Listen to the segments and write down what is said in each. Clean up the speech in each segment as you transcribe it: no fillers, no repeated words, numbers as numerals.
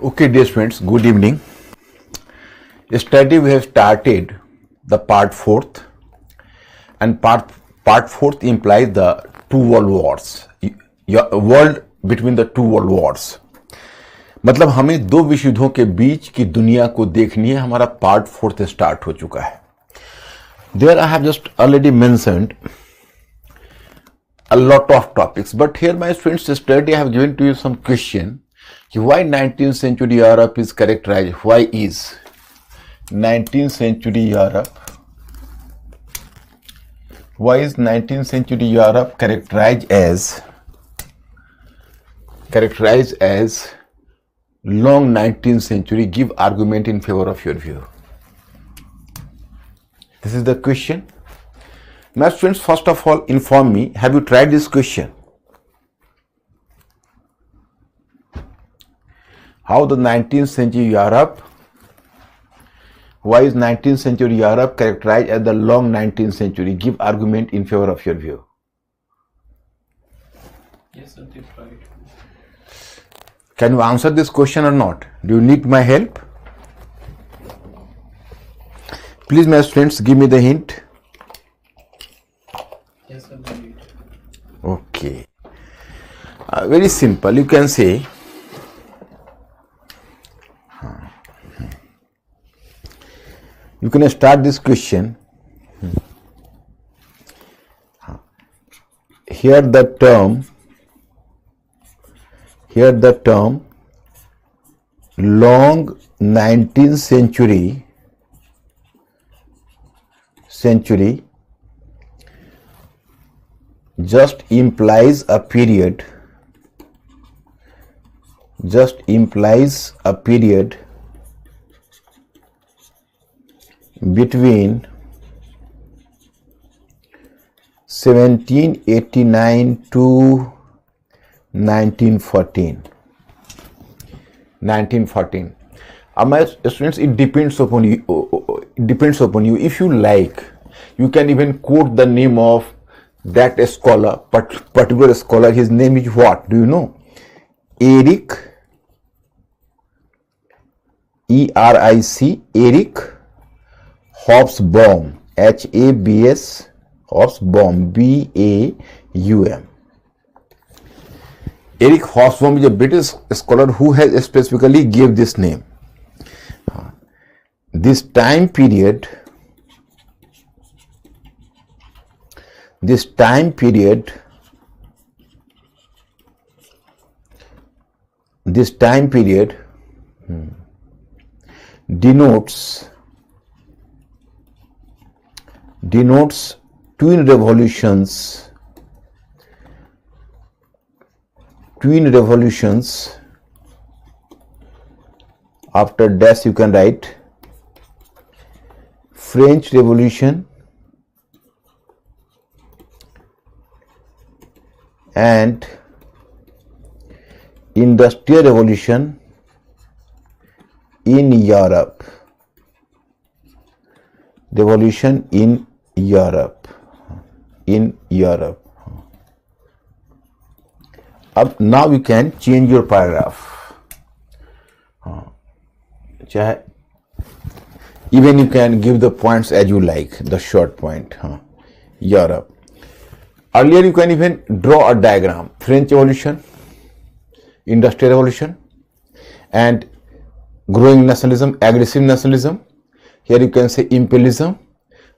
Okay, dear friends, good evening. Yesterday we have started the part fourth, and part fourth implies the two world wars, world between the two world wars. मतलब हमें दो विश्व युद्धों के बीच की दुनिया को देखनी है. हमारा पार्ट फोर्थ स्टार्ट हो चुका है. There I have just already mentioned a lot of topics, but here my friends yesterday I have given to you some question. Why 19th century Europe is characterized? Why is 19th century Europe? Why is 19th century Europe characterized as long 19th century? Give argument in favor of your view. This is the question. My friends, first of all, inform me. Have you tried this question? How the 19th century Europe, why is 19th century Europe characterized as the long 19th century? Give argument in favor of your view. Yes, sir, that's right. Can you answer this question or not? Do you need my help? Please, my friends, give me the hint. Yes, sir, we need. Okay. Very simple. You can say, you can start this question. Here the term long 19th century just implies a period between 1789 to 1914. My students, it depends upon you. If you like, you can even quote the name of that scholar, particular scholar. His name is what? Do you know? Eric, E-R-I-C, Eric Hobsbawm, H-A-B-S, Hobsbawm, B-A-U-M. Eric Hobsbawm is a British scholar who has specifically gave this name. This time period denotes twin revolutions after dash you can write French Revolution and Industrial Revolution in Europe. Now you can change your paragraph. Even you can give the points as you like, the short point. Europe. Earlier you can even draw a diagram. French Revolution, Industrial Revolution, and growing nationalism, aggressive nationalism. Here you can say imperialism,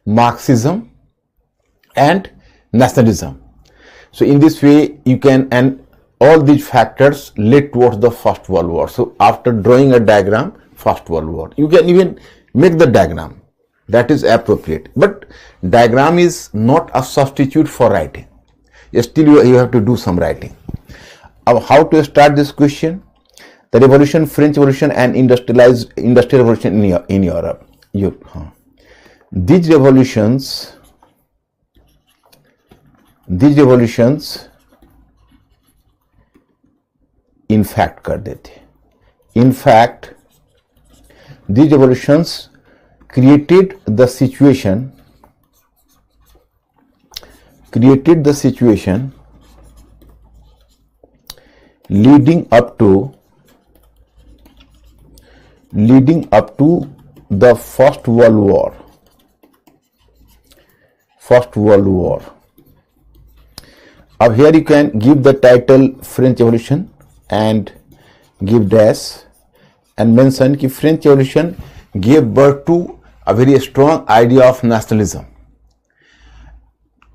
Marxism, and nationalism. So in this way you can, and all these factors led towards the First World War. So after drawing a diagram, First World War, you can even make the diagram. That is appropriate. But diagram is not a substitute for writing. Still you have to do some writing. How to start this question? The revolution, French Revolution and Industrial Revolution in Europe. These revolutions in fact these revolutions created the situation leading up to leading up to the First World War. First World War. Now here you can give the title French Revolution and give dash and mention कि French Revolution gave birth to a very strong idea of nationalism.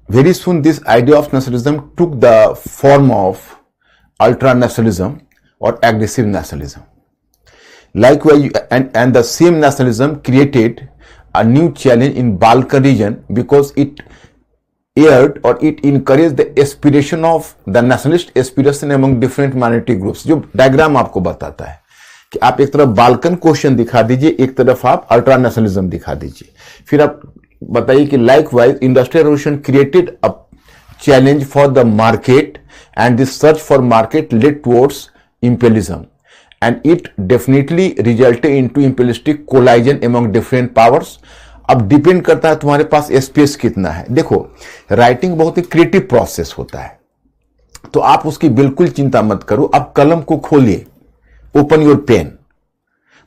Very soon this idea of nationalism took the form of ultra-nationalism or aggressive nationalism. Likewise, and the same nationalism created a new challenge in Balkan region because it aired or it encouraged the aspiration of the nationalist aspiration among different minority groups. जो diagram आपको बताता है कि आप एक तरफ Balkan question दिखा दीजिए, एक तरफ आप अल्ट्रा नेशनलिज्म दिखा दीजिए, फिर आप बताइए कि likewise industrial revolution created a challenge for the market and this search for market led towards imperialism and it definitely resulted into imperialistic collision among different powers. अब डिपेंड करता है तुम्हारे पास स्पेस कितना है. देखो, राइटिंग बहुत ही क्रिएटिव प्रोसेस होता है, तो आप उसकी बिल्कुल चिंता मत करो. अब कलम को खोलिए, open your pen.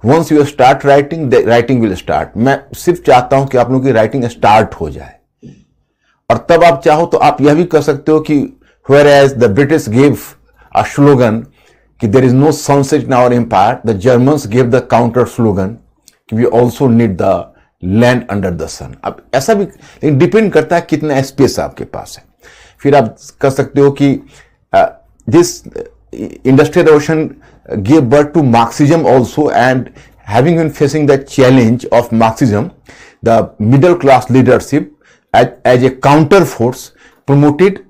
Once you start writing, the writing will start. मैं सिर्फ चाहता हूं कि आप लोगों की राइटिंग स्टार्ट हो जाए, और तब आप चाहो तो आप यह भी कर सकते हो कि whereas the British gave a slogan कि there is no sunset in our empire, the Germans gave the counter slogan कि we also need the land under the sun. अब ऐसा भी डिपेंड करता है कितना स्पेस आपके पास है. फिर आप कर सकते हो कि this industrial revolution gave birth to Marxism also, and having been facing the challenge of Marxism, the middle class leadership as a counter force promoted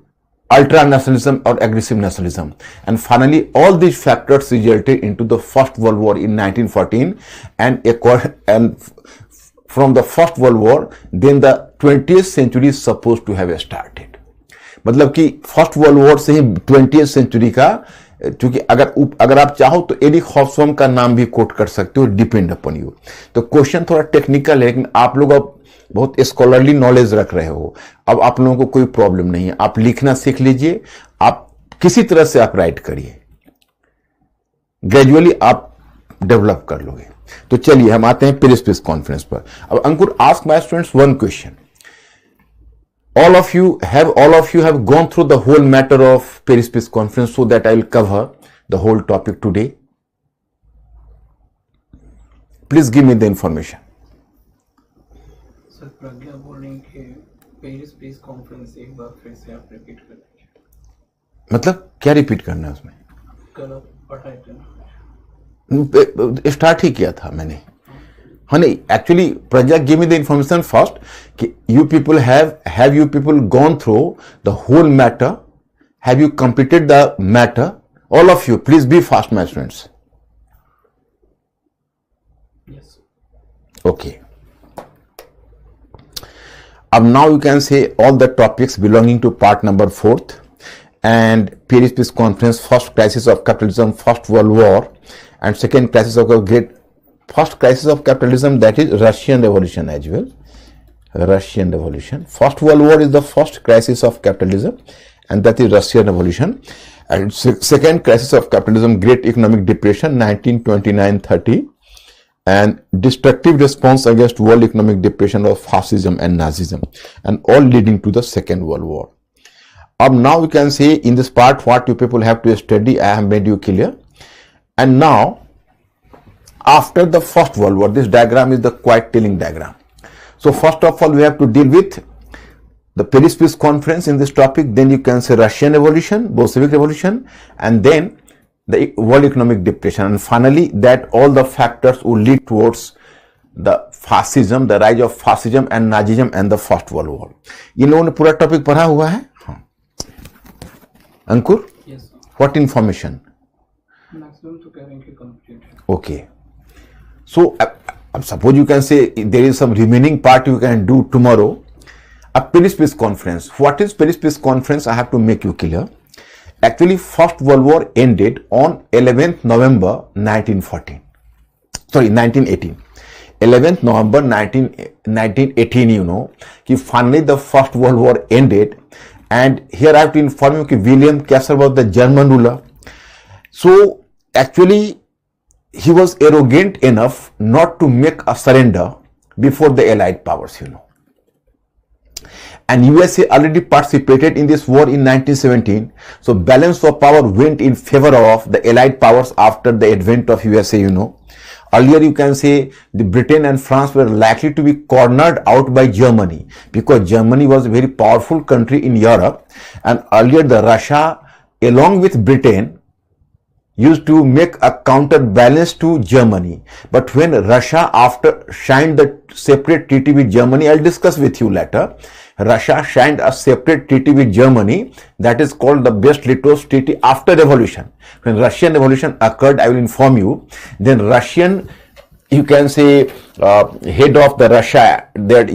ultra nationalism or aggressive nationalism, and finally all these factors resulted into the First World War in 1914, and from the First World War then the 20th century is supposed to have started. मतलब कि first world war से ही 20th century का, क्योंकि अगर आप चाहो तो Eric Hobsbawm का नाम भी कोट कर सकते हो, डिपेंड अपॉन यू. तो क्वेश्चन थोड़ा टेक्निकल है, लेकिन आप लोग अब बहुत स्कॉलरली नॉलेज रख रहे हो. अब आप लोगों को कोई प्रॉब्लम नहीं है, आप लिखना सीख लीजिए, आप किसी तरह से आप राइट करिए, ग्रेजुअली आप डेवलप कर लोगे. तो चलिए हम आते हैं पेरिस पीस कॉन्फ्रेंस पर. अब Ankur, ask my students one question. all of you have gone through the whole matter of Paris Peace Conference, so that I will cover the whole topic today. Please give me the information. Sir, Pragya बोल रही कि Paris peace conference एक बार फिर से आप repeat कर दीजिए. मतलब क्या रिपीट करना है उसमें? कल आप पढ़ाए थे ना, स्टार्ट ही किया था मैंने. हाँ नहीं, actually Pragya give me the information first कि you people have you people gone through the whole matter, have you completed the matter, all of you please be fast my students. Yes. Okay. Now you can say all the topics belonging to part number 4th, and Paris Peace Conference, first crisis of capitalism, First World War, and second crisis of first crisis of capitalism, that is Russian Revolution as well. Russian Revolution. First World War is the first crisis of capitalism, and that is Russian Revolution. And second crisis of capitalism, Great Economic Depression, 1929-30. And destructive response against world economic depression of fascism and Nazism, and all leading to the Second World War. Now you can say in this part what you people have to study, I have made you clear. And now after the First World War, this diagram is the quite telling diagram. So first of all we have to deal with the Paris Peace Conference in this topic, then you can say Russian Revolution, Bolshevik Revolution, and then the world economic depression, and finally that all the factors will lead towards the fascism, the rise of fascism and Nazism and the First World War. इन लोगों ने पूरा topic पढ़ा हुआ है? हाँ. अंकुर, yes, what information? Maximum तो कह रहे हैं कि कंप्लीट है. Okay. So suppose you can say there is some remaining part you can do tomorrow. A Paris Peace Conference. What is Paris Peace Conference? I have to make you clear. Actually, First World War ended on 11th November 1914. Sorry, 1918. 11th November 1918, you know, कि finally the First World War ended, and here I have to inform you कि William Kaiser was the German ruler. So actually he was arrogant enough not to make a surrender before the Allied powers, And USA already participated in this war in 1917. So balance of power went in favor of the Allied powers after the advent of USA, Earlier, you can say the Britain and France were likely to be cornered out by Germany because Germany was a very powerful country in Europe, and earlier the Russia along with Britain used to make a counterbalance to Germany. But when Russia after signed the separate treaty with Germany, I'll discuss with you later, Russia signed a separate treaty with Germany that is called the Brest-Litovsk Treaty after revolution. When Russian revolution occurred, I will inform you, then Russian, you can say, head of the Russia, that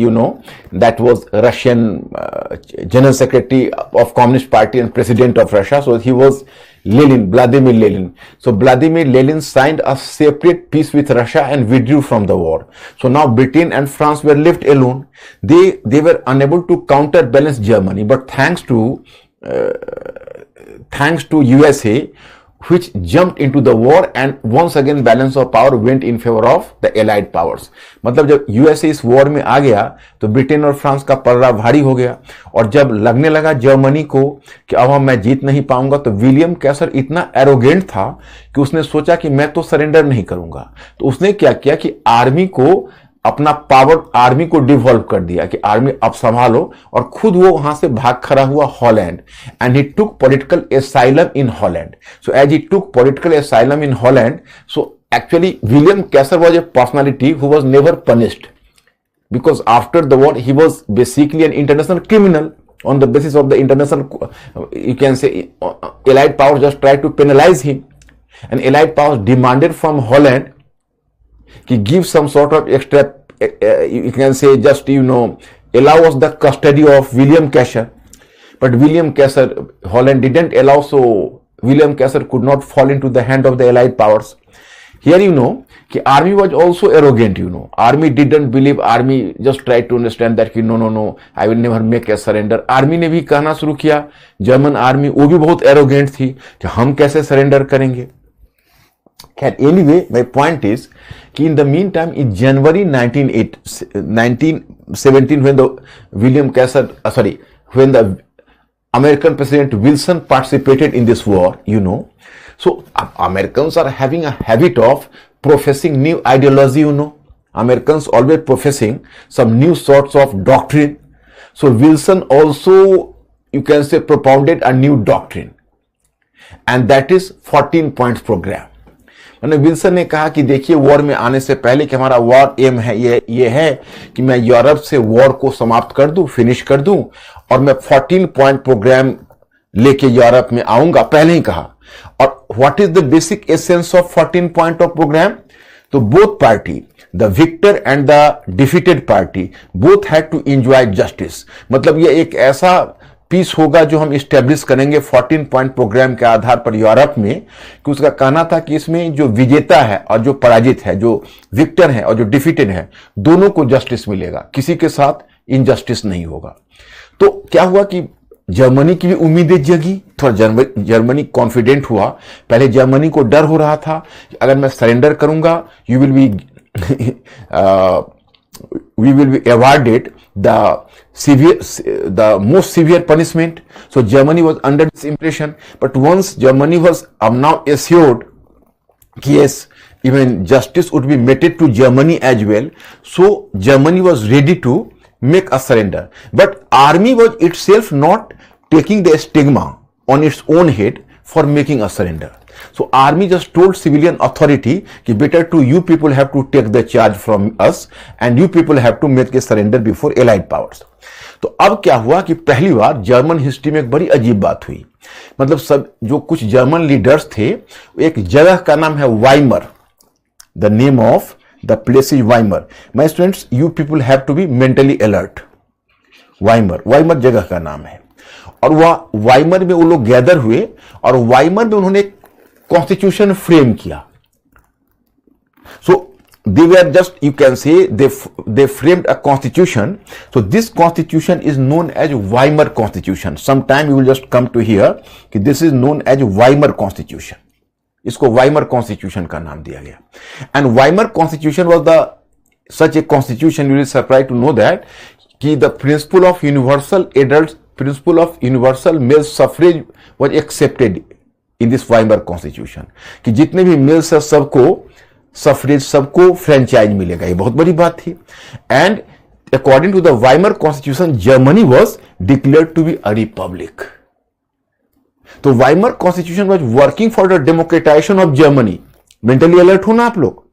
that was Russian General Secretary of Communist Party and President of Russia. So he was Vladimir Lenin. So Vladimir Lenin signed a separate peace with Russia and withdrew from the war. So now Britain and France were left alone. They were unable to counterbalance Germany, but thanks to USA, which jumped into the war, and once again balance of power went in favor of the Allied powers. मतलब जब USA इस war में आ गया तो Britain और France का पलड़ा भारी हो गया, और जब लगने लगा जर्मनी को कि अब मैं जीत नहीं पाऊंगा, तो विलियम कैसर इतना एरोगेंट था कि उसने सोचा कि मैं तो सरेंडर नहीं करूंगा। तो उसने क्या किया कि आर्मी को अपना पावर आर्मी को डिवॉल्व कर दिया कि आर्मी अब संभालो, और खुद वो वहां से भाग खड़ा हुआ Holland, and he took political asylum in Holland. So as he took political asylum in Holland, so actually William Kessler was a personality who was never punished, because after the war he was basically an international criminal. On the basis of the international, you can say, Allied powers just tried to penalize him, and Allied powers demanded from Holland to give some sort of extra, you can say, just allow us the custody of William Kessler. But William Kessler, Holland didn't allow, so William Kessler could not fall into the hand of the Allied powers. Here कि army was also arrogant, Army didn't believe, army just tried to understand that no, I will never make a surrender. Army ने भी कहना शुरू किया, German army वो भी बहुत arrogant थी कि हम कैसे surrender करेंगे. Anyway, my point is कि in the meantime, in January 1917, when the when the American President Wilson participated in this war, so Americans are having a habit of professing new ideology, Americans always professing some new sorts of doctrine. So Wilson also, you can say, propounded a new doctrine, and that is 14 points program. मैंने Wilson ने कहा कि देखिए, war में आने से पहले कि हमारा वॉर एम है ये है कि मैं यूरोप से वॉर को समाप्त कर दूं, फिनिश कर दूं, और मैं 14 पॉइंट प्रोग्राम लेके यूरोप में आऊंगा, पहले ही कहा. और what is the basic essence of 14 point of program? तो both party, the victor and the defeated party, both had to enjoy justice. मतलब ये एक ऐसा पीस होगा जो हम इस्टेब्लिश करेंगे 14 पॉइंट प्रोग्राम के आधार पर यूरोप में, कि उसका कहना था कि इसमें जो विजेता है और जो पराजित है, जो विक्टर है और जो डिफीटेड है, दोनों को जस्टिस मिलेगा, किसी के साथ इनजस्टिस नहीं होगा. तो क्या हुआ कि जर्मनी की भी उम्मीदें जगी, थोड़ा जर्मनी कॉन्फिडेंट हुआ. पहले जर्मनी को डर हो रहा था कि अगर मैं सरेंडर करूंगा, you will be we will be awarded the most severe punishment. So Germany was under this impression. But once Germany was now assured, yes, even justice would be meted to Germany as well, so Germany was ready to make a surrender. But army was itself not taking the stigma on its own head for making a surrender. So army just told civilian authority कि better to you people have to take the charge from us and you people have to make a surrender before allied powers. तो अब क्या हुआ कि पहली बार German history में एक बड़ी अजीब बात हुई. मतलब सब जो कुछ जर्मन लीडर्स थे, एक जगह का नाम है Weimar, the name of the place is Weimar. My students, you people have to be mentally alert. Weimar जगह का नाम है, और वह वाइमर में वो लोग गैदर हुए, और वाइमर में उन्होंने कॉन्स्टिट्यूशन फ्रेम किया. सो they were just, you can say, they framed a constitution. So this constitution is known as Weimar Constitution. Sometime you will just come to hear that this is known as Weimar Constitution. इसको Weimar constitution का नाम दिया गया। And Weimar constitution was the such a constitution, you will surprise to know that कि the principle of universal adult, principle of universal male suffrage was accepted in this Weimar constitution, कि जितने भी mails है सबको suffrage, सबको franchise मिलेगा। ये बहुत बड़ी बात थी। And according to the Weimar constitution Germany was declared to be a republic. तो Weimar constitution was working for the democratization of Germany. Mentally alert हो ना आप लोग।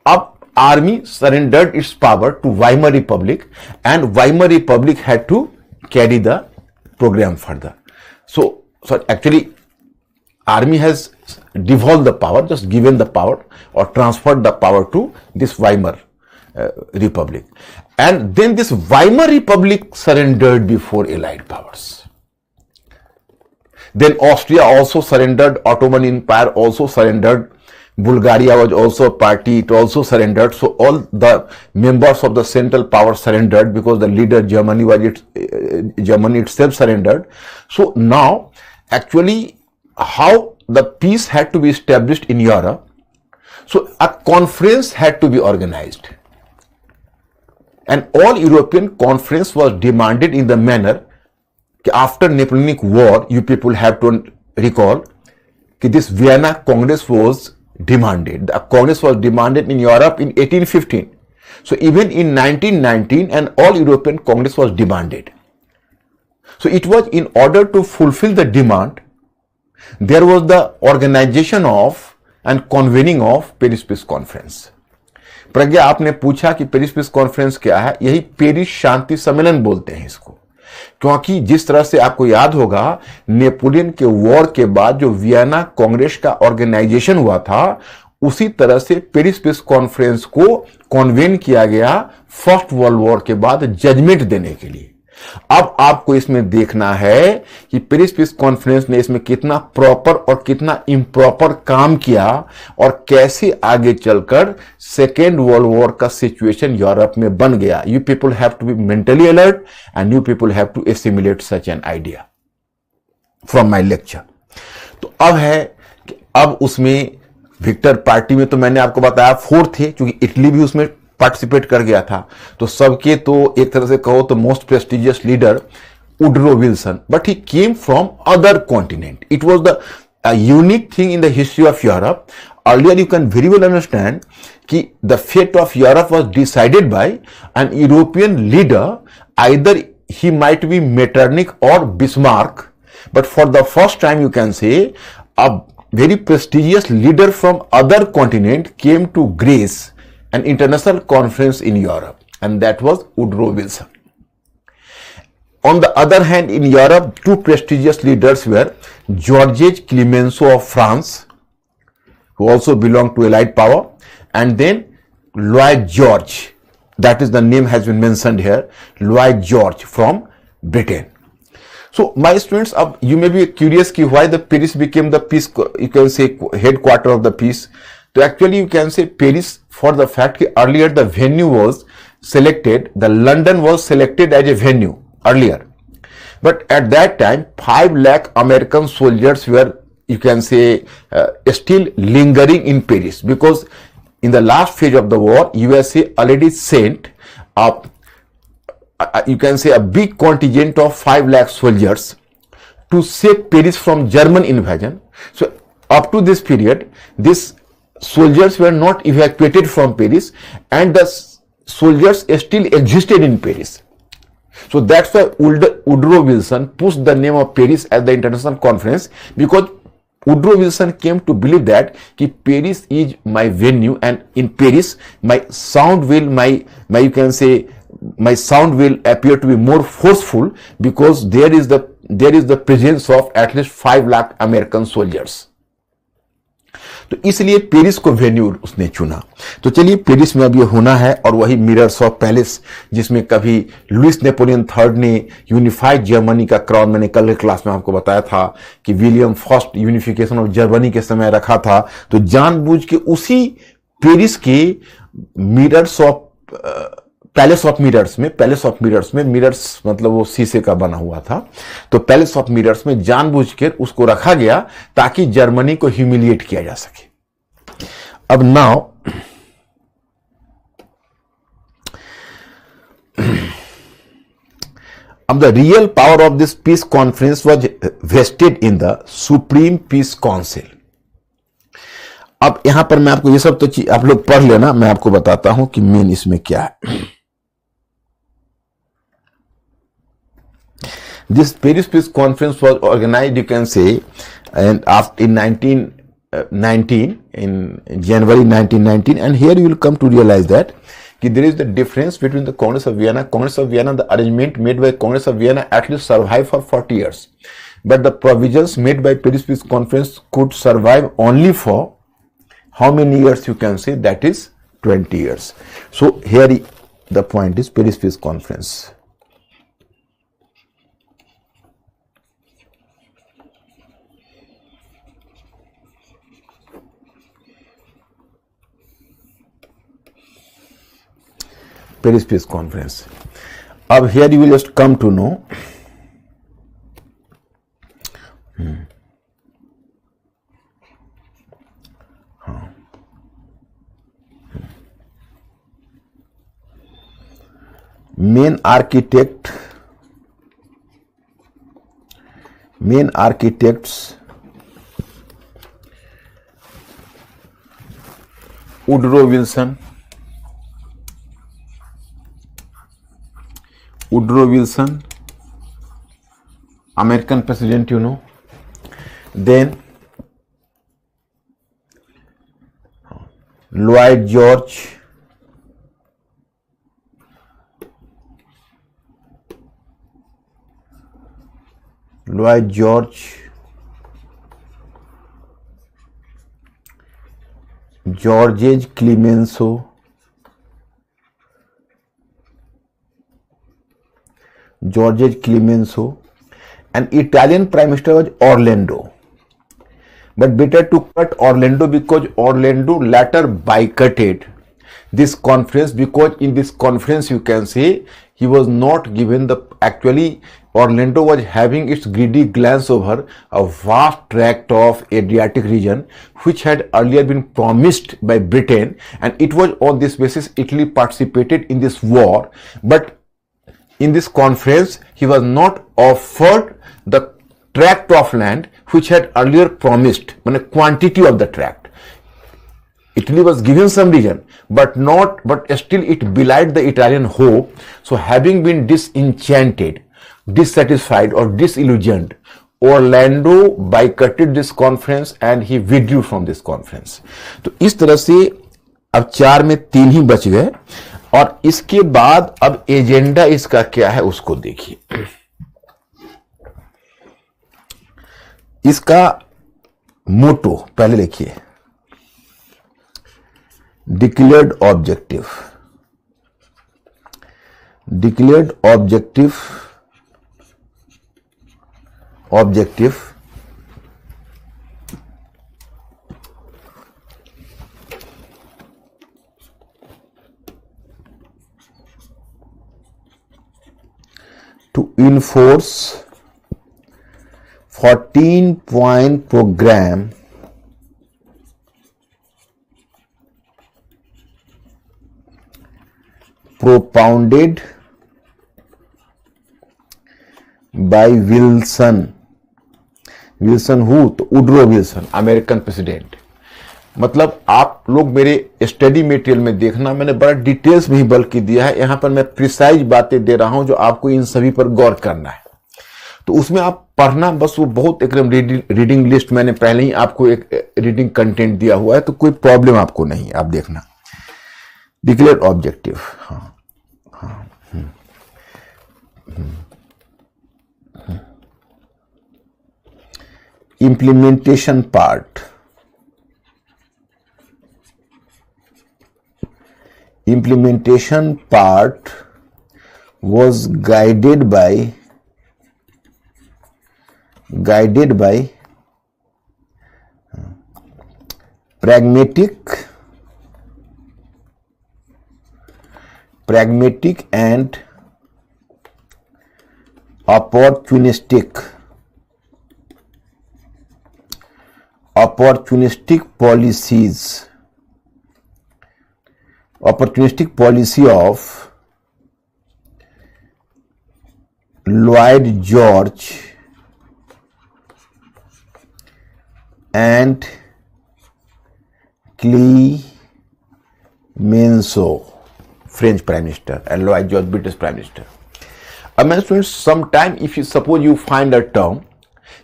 अब army surrendered its power to Weimar republic and Weimar republic had to carry the program further. So actually army has devolved the power, just given the power or transferred the power to this Weimar Republic. And then this Weimar Republic surrendered before Allied powers. Then Austria also surrendered, Ottoman Empire also surrendered, Bulgaria was also a party, it also surrendered. So all the members of the central power surrendered because the leader Germany itself surrendered. So now actually how the peace had to be established in Europe. So a conference had to be organized. And all European conference was demanded in the manner that after Napoleonic War, you people have to recall that this Vienna Congress was demanded. The Congress was demanded in Europe in 1815. So even in 1919, an all European Congress was demanded. So it was in order to fulfill the demand, there was the organization of and convening of Paris peace conference. Pragya, आपने पूछा कि Paris peace conference क्या है। यही Paris शांति सम्मेलन बोलते हैं इसको, क्योंकि जिस तरह से आपको याद होगा नेपोलियन के वॉर के बाद जो वियना कांग्रेस का ऑर्गेनाइजेशन हुआ था, उसी तरह से पेरिस पीस कॉन्फ्रेंस को कॉन्वेन किया गया फर्स्ट वर्ल्ड वॉर के बाद जजमेंट देने के लिए। अब आपको इसमें देखना है कि पेरिस पीस कॉन्फ्रेंस ने इसमें कितना प्रॉपर और कितना इम्प्रॉपर काम किया और कैसे आगे चलकर सेकेंड वर्ल्ड वॉर का सिचुएशन यूरोप में बन गया। You people have to be mentally alert and you people have to assimilate such an idea from my lecture. तो अब है कि अब उसमें विक्टर पार्टी में तो मैंने आपको बताया 4 थे, क्योंकि इटली भी उसमें पार्टिसिपेट कर गया था। तो सबके तो एक तरह से कहो तो most prestigious leader Woodrow Wilson, but he came from other continent. It was the unique thing in the history of Europe. Earlier you can very well understand कि the fate of Europe was decided by an European leader, either he might be Metternich और Bismarck, but for the first time you can say a very prestigious leader from other continent came to grace an international conference in Europe, and that was Woodrow Wilson. On the other hand, in Europe, 2 prestigious leaders were Georges Clemenceau of France, who also belonged to Allied power, and then Lloyd George, that is the name has been mentioned here, Lloyd George from Britain. So my students, you may be curious ki why the Paris became the peace, you can say headquarter of the peace. So actually you can say Paris for the fact that earlier the venue was selected, the London was selected as a venue earlier. But at that time 5 lakh American soldiers were, you can say, still lingering in Paris, because in the last phase of the war USA already sent up you can say a big contingent of 5 lakh soldiers to save Paris from German invasion. So up to this period, these soldiers were not evacuated from Paris, and the soldiers still existed in Paris. So that's why Woodrow Wilson pushed the name of Paris as the international conference, because Woodrow Wilson came to believe that Paris is my venue, and in Paris my sound will, my you can say my sound will appear to be more forceful, because there is the presence of at least 5 lakh American soldiers. तो इसलिए Paris को venue उसने चुना। तो चलिए Paris में अब ये होना है, और वही मिरर्स ऑफ पैलेस जिसमें कभी लुइस नेपोलियन थर्ड ने यूनिफाइड जर्मनी का क्राउन, मैंने कल के क्लास में आपको बताया था कि William first unification of Germany के समय रखा था। तो जानबूझ के उसी पेरिस के mirrors of palace of mirrors में मिरर्स मतलब वो शीशे का बना हुआ था, तो पैलेस ऑफ मिरर्स में जानबूझकर उसको रखा गया ताकि जर्मनी को ह्यूमिलिएट किया जा सके। अब नाउ अब the real power of this peace conference was vested in the supreme peace council. अब यहां पर मैं आपको ये सब तो चीज आप लोग पढ़ लेना, मैं आपको बताता हूं कि मेन इसमें क्या है। This Paris Peace Conference was organized, you can say, and after in 1919, in January 1919, and here you will come to realize that there is the difference between the Congress of Vienna. Congress of Vienna, the arrangement made by Congress of Vienna at least survived for 40 years, but the provisions made by Paris Peace Conference could survive only for how many years? You can say that is 20 years. So here the point is Paris Peace Conference. Paris Peace Conference. अब here you will just come to know main architects Woodrow Wilson, American president, you know. Then Lloyd George, George Clemenceau, and Italian Prime Minister was Orlando. But better to cut Orlando because Orlando later boycotted this conference, because in this conference you can say he was not given the, actually Orlando was having its greedy glance over a vast tract of Adriatic region which had earlier been promised by Britain, and it was on this basis Italy participated in this war. But in this conference he was not offered the tract of land which had earlier promised, a quantity of the tract. Italy was given some region, but still it belied the Italian hope. So having been disenchanted, dissatisfied or disillusioned, Orlando boycotted this conference and he withdrew from this conference. तो इस तरह से अब 4 में 3 ही बच गए, और इसके बाद अब एजेंडा इसका क्या है उसको देखिए। इसका मोटो पहले लिखिए, declared objective to enforce 14-point program propounded by Wilson who? तो वुडरो विल्सन, अमेरिकन प्रेसिडेंट। मतलब आप लोग मेरे स्टडी मटेरियल में देखना, मैंने बड़ा डिटेल्स में ही बल्कि दिया है, यहां पर मैं प्रिसाइज बातें दे रहा हूं जो आपको इन सभी पर गौर करना है। तो उसमें आप पढ़ना, बस वो बहुत एकदम रीडिंग लिस्ट मैंने पहले ही आपको एक रीडिंग कंटेंट दिया हुआ है, तो कोई प्रॉब्लम आपको नहीं है, आप देखना। Declared objective, implementation part was guided by pragmatic pragmatic and opportunistic policy of Lloyd George and Clemenceau, French Prime Minister, and Lloyd George, British Prime Minister. अब मैं students sometime if you suppose you find a term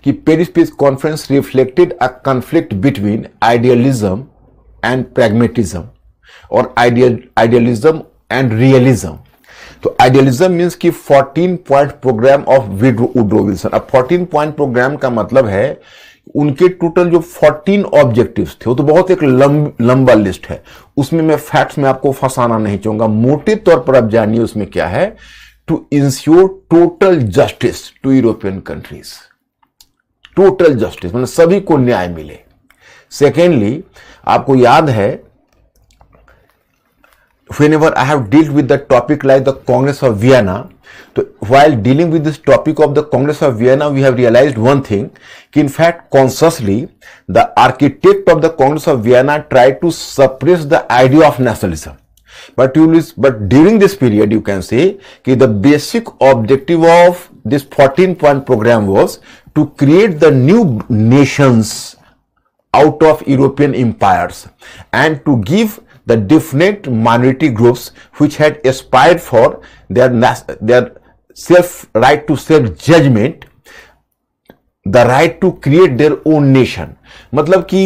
कि Paris peace conference reflected a conflict between idealism and pragmatism और idealism and realism. तो idealism means कि 14 point program of Woodrow Wilson. अब 14 point programme का मतलब है उनके total जो 14 ऑब्जेक्टिव्स थे वो तो बहुत एक लंबा लिस्ट है, उसमें मैं फैक्ट्स में आपको फंसाना नहीं चाहूंगा, मोटे तौर पर आप जानिए उसमें क्या है। To ensure total justice to European countries, total justice मतलब सभी को न्याय मिले। सेकेंडली, आपको याद है whenever I have dealt with the topic like the Congress of Vienna, so while dealing with this topic of the Congress of Vienna, we have realized one thing, कि in fact consciously the architect of the Congress of Vienna tried to suppress the idea of nationalism. But during this period you can say कि the basic objective of this 14-point program was to create the new nations out of European empires and to give the different minority groups which had aspired for their right to self judgment, the right to create their own nation। मतलब कि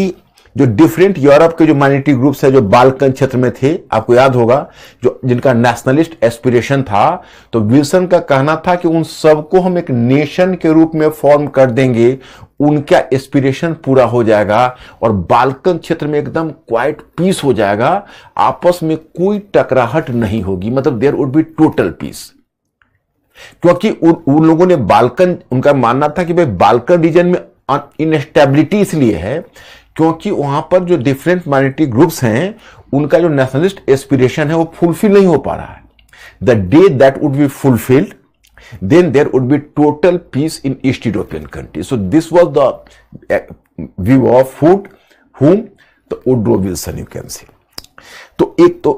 जो different Europe के जो minority groups है जो Balkan क्षेत्र में थे, आपको याद होगा, जो जिनका नेशनलिस्ट एस्पिरेशन था, तो विल्सन का कहना था कि उन सबको हम एक नेशन के रूप में फॉर्म कर देंगे, उनका एस्पिरेशन पूरा हो जाएगा और बाल्कन क्षेत्र में एकदम क्वाइट पीस हो जाएगा, आपस में कोई टकराहट नहीं होगी, मतलब there would be total peace. क्योंकि उन लोगों ने बाल्कन, उनका मानना था कि भाई बाल्कन रीजन में इनस्टेबिलिटी इसलिए है क्योंकि वहां पर जो डिफरेंट माइनॉरिटी ग्रुप्स हैं उनका जो नेशनलिस्ट एस्पिरेशन है वो फुलफिल नहीं हो पा रहा है। The day that would be fulfilled, then there would be total peace in East European countries. So this was the view of whom the Woodrow Wilson, you can say. तो एक तो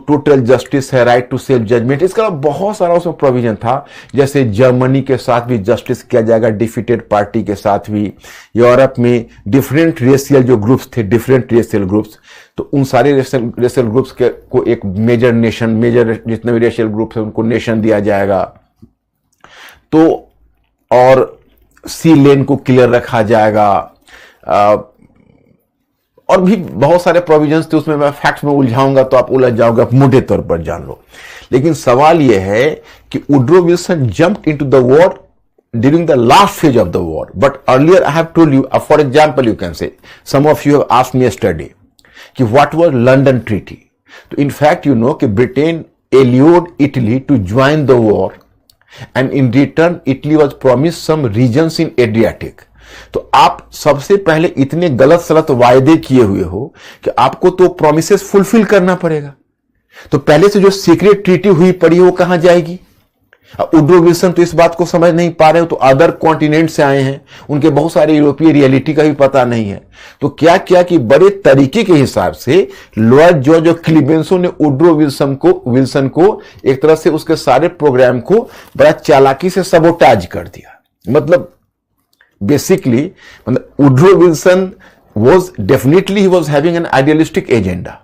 टोटल जस्टिस है, right to self judgement, इसका बहुत सारा उसमें provision था, जैसे जर्मनी के साथ भी जस्टिस किया जाएगा, डिफीटेड पार्टी के साथ भी, यूरोप में डिफरेंट रेशियल जो ग्रुप्स थे, डिफरेंट रेशियल ग्रुप्स, तो उन सारे रेशियल ग्रुप्स के को एक मेजर नेशन, मेजर जितने भी रेशियल ग्रुप्स है उनको नेशन दिया जाएगा। तो और सी लेन को क्लियर रखा जाएगा, और भी बहुत सारे प्रोविजंस थे, उसमें मैं फैक्ट्स में उलझाऊंगा तो आप उलझ जाओगे, आप मोटे तौर पर जान लो। लेकिन सवाल यह है कि Woodrow Wilson jumped into the war during the last phase of the war, but earlier I have told you, for example you can say, some of you have asked me yesterday कि what was London treaty. तो in fact you know कि Britain allured Italy to join the war and in return Italy was promised some regions in Adriatic। तो आप सबसे पहले इतने गलत सलत वायदे किए हुए हो कि आपको तो प्रोमिसेस फुलफिल करना पड़ेगा, तो पहले से जो सीक्रेट ट्रीटी हुई पड़ी है वो कहां जाएगी। वुडरो विल्सन तो इस बात को समझ नहीं पा रहे हो, तो अदर कॉन्टिनेंट से आए हैं, उनके बहुत सारे यूरोपीय रियलिटी का भी पता नहीं है, तो क्या किया कि बड़े तरीके के हिसाब से लॉयड जॉर्ज और क्लीमेंसो ने वुडरो विल्सन को एक तरह से उसके सारे प्रोग्राम को बड़ा चालाकी से सबोटाज कर दिया। मतलब basically Woodrow Wilson was definitely he was having an idealistic agenda,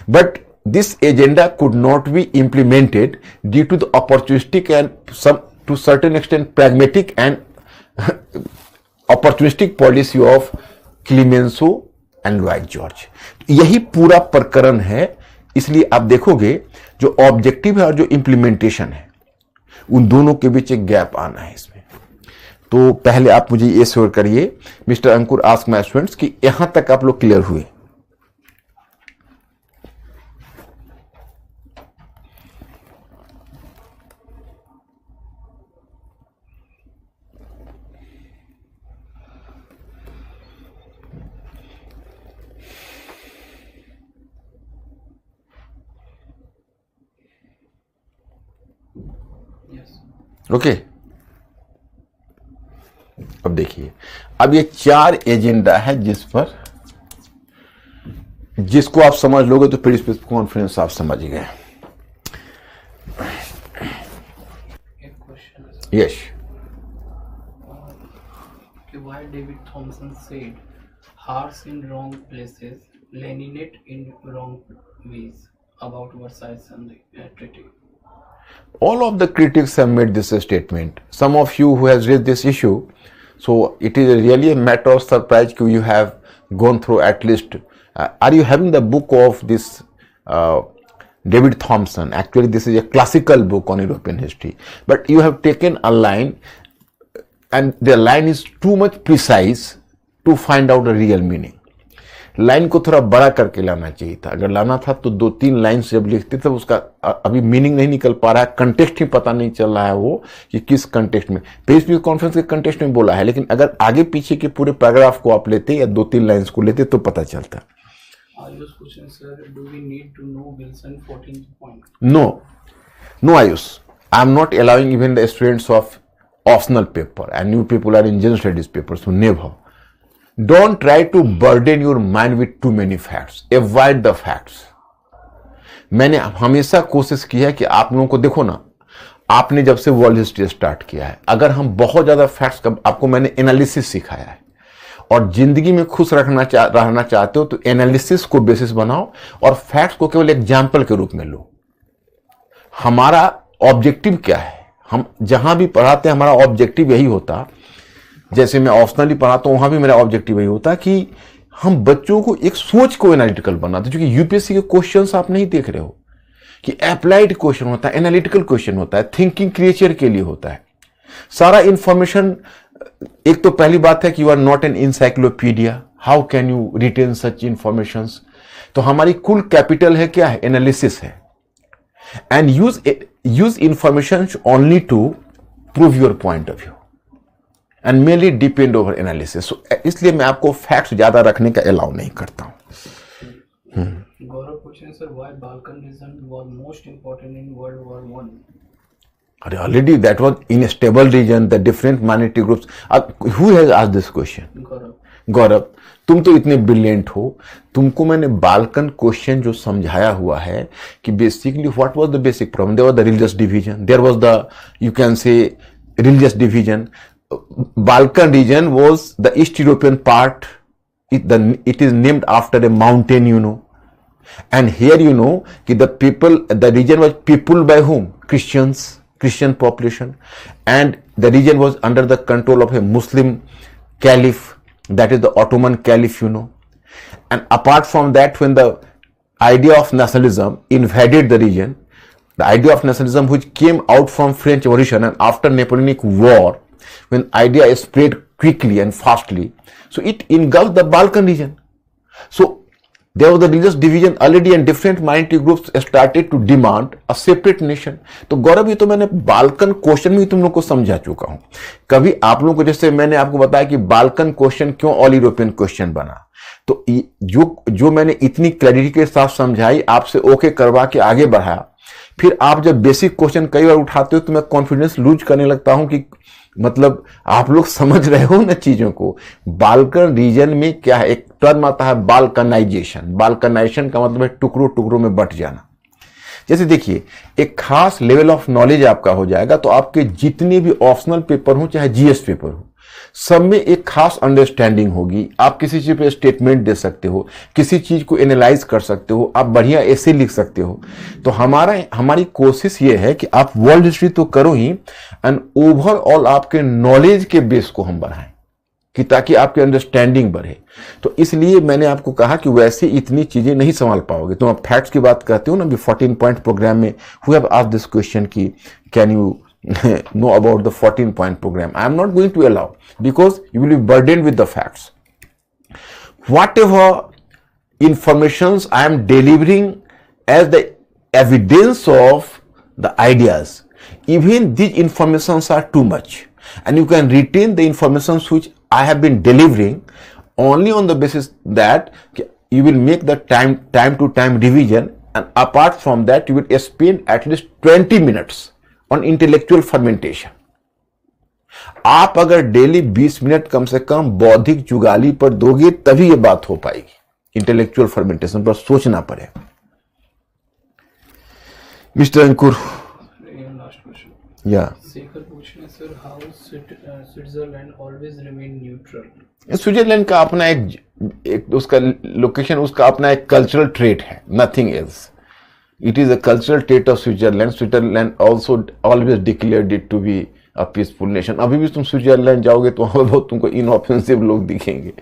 but this agenda could not be implemented due to the opportunistic and to certain extent pragmatic and opportunistic policy of Clemenceau and Lloyd George। यही पूरा प्रकरण है, इसलिए आप देखोगे जो objective है और जो इंप्लीमेंटेशन है उन दोनों के बीच एक गैप आना है इसमें। तो पहले आप मुझे ये श्योर करिए mister Ankur ask my students कि यहां तक आप लोग क्लियर हुए। ओके अब देखिए, अब ये 4 एजेंडा है जिसको आप समझ लोगे तो प्री स्पीच कॉन्फ्रेंस आप समझ गए। एक क्वेश्चन है यस, कि why David Thompson said hearts in wrong places, laminate in wrong ways about Versailles Treaty. all of the critics have made this statement. Some of you who has raised this issue, so it is really a matter of surprise that you have gone through at least. Are you having the book of this David Thompson? Actually, this is a classical book on European history, but you have taken a line, and the line is too much precise to find out the real meaning. Line को थोड़ा बड़ा करके लाना चाहिए था। अगर लाना था तो 2-3 लाइन से जब लिखते थे उसका अभी मीनिंग नहीं निकल पा रहा है, कंटेक्स्ट ही पता नहीं चल रहा है वो कि किस कंटेक्स्ट में। प्री स्पीच कॉन्फ्रेंस के कंटेक्स्ट में बोला है, लेकिन अगर आगे पीछे के पूरे पैराग्राफ को आप लेते या 2-3 लाइन्स को लेते तो पता चलता। Ayush question, sir, do we need to know Wilson 14th point? No Ayush, I am not allowing even the students of optional paper, and you people are in general studies paper, so never. Don't try to burden your mind with too many facts. Avoid the facts. मैंने हमेशा कोशिश की है कि आप लोगों को देखो ना, आपने जब से वर्ल्ड हिस्ट्री स्टार्ट किया है, अगर हम बहुत ज्यादा फैक्ट्स का आपको मैंने एनालिसिस सिखाया है, और जिंदगी में खुश रहना चाहते हो तो एनालिसिस को बेसिस बनाओ और फैक्ट्स को केवल एग्जाम्पल के रूप में लो। हमारा ऑब्जेक्टिव क्या है? हम जहां भी पढ़ाते हैं हमारा ऑब्जेक्टिव यही होता, जैसे मैं ऑप्शनली पढ़ाता हूं वहां भी मेरा ऑब्जेक्टिव यही होता कि हम बच्चों को एक सोच को एनालिटिकल बनाते, क्योंकि यूपीएससी के क्वेश्चंस आप नहीं देख रहे हो कि अप्लाइड क्वेश्चन होता है, एनालिटिकल क्वेश्चन होता है, थिंकिंग क्रिएचर के लिए होता है। सारा इंफॉर्मेशन, एक तो पहली बात है कि you are not an encyclopedia, how can you retain such information. तो हमारी कुल कैपिटल है क्या है? एनालिसिस है। And use information only to prove your point of view and mainly depend over analysis. इसलिए मैं आपको फैक्ट्स ज्यादा रखने का अलाउ नहीं करता हूं। Gaurav question, sir, why Balkan region was most important in World War I? Already that was in a stable region, the different minority groups. Who has asked this question? गौरव, तुम तो इतने brilliant हो, तुमको मैंने Balkan question जो समझाया हुआ है कि basically what was the basic problem. There was the religious division, there was the, you can say, religious division. Balkan region was the East European part. It is named after a mountain, you know. And here you know that the region was peopled by whom? Christians, Christian population. And the region was under the control of a Muslim caliph, that is the Ottoman caliph, you know. And apart from that, when the idea of nationalism invaded the region, the idea of nationalism which came out from French Revolution and after Napoleonic War, when idea is spread quickly and fastly, so it engulfed the Balkan region. So there was the religious division already, and different minority groups started to demand a separate nation. तो गौरव, ये तो मैंने Balkan question में तुम लोग को समझा चुका हूं। कभी आप लोगों को, जैसे मैंने आपको बताया कि बाल्कन क्वेश्चन क्यों ऑल यूरोपियन क्वेश्चन बना, तो जो मैंने इतनी क्लैरिटी के साथ समझाई, आपसे ओके करवा के आगे बढ़ाया, फिर आप जब बेसिक क्वेश्चन कई बार उठाते हो तो मैं कॉन्फिडेंस लूज करने लगता हूं कि मतलब आप लोग समझ रहे हो ना चीजों को। बाल्कन रीजन में क्या है, एक टर्म आता है बाल्कनाइजेशन। बाल्कनाइजेशन का मतलब है टुकड़ों टुकड़ों में बंट जाना। जैसे देखिए, एक खास लेवल ऑफ नॉलेज आपका हो जाएगा तो आपके जितने भी ऑप्शनल पेपर हो, चाहे जीएस पेपर हो, सब में एक खास अंडरस्टैंडिंग होगी। आप किसी चीज पे स्टेटमेंट दे सकते हो, किसी चीज को एनालाइज कर सकते हो, आप बढ़िया ऐसे लिख सकते हो। तो हमारी कोशिश ये है कि आप वर्ल्ड हिस्ट्री तो करो ही, एंड ओवरऑल आपके नॉलेज के बेस को हम बढ़ाएं कि ताकि आपकी अंडरस्टैंडिंग बढ़े। तो इसलिए मैंने आपको कहा कि वैसे इतनी चीजें नहीं संभाल पाओगे। तो आप फैक्ट्स की बात करते हो ना, 14 पॉइंट प्रोग्राम में who have asked this question की can you know about the 14-point program. I am not going to allow, because you will be burdened with the facts. Whatever informations I am delivering as the evidence of the ideas, even these informations are too much, and you can retain the informations which I have been delivering only on the basis that you will make the time to time revision, and apart from that you will spend at least 20 minutes on intellectual fermentation. आप अगर daily 20 minute कम से कम बौद्धिक जुगाली पर दोगे तभी ये बात हो पाएगी, इंटेलेक्चुअल फर्मेंटेशन पर सोचना पड़े। Mister Ankur, last question. या शेखर पूछ रहे हैं sir, how Switzerland always remain neutral? Switzerland का अपना एक उसका लोकेशन, उसका अपना एक कल्चरल ट्रेट है, nothing else. It is a cultural trait of Switzerland. Switzerland also always declared it to be a peaceful nation. अभी भी तुम स्विट्जरलैंड जाओगे तो वहां बहुत तुमको इनऑफेंसिव लोग दिखेंगे।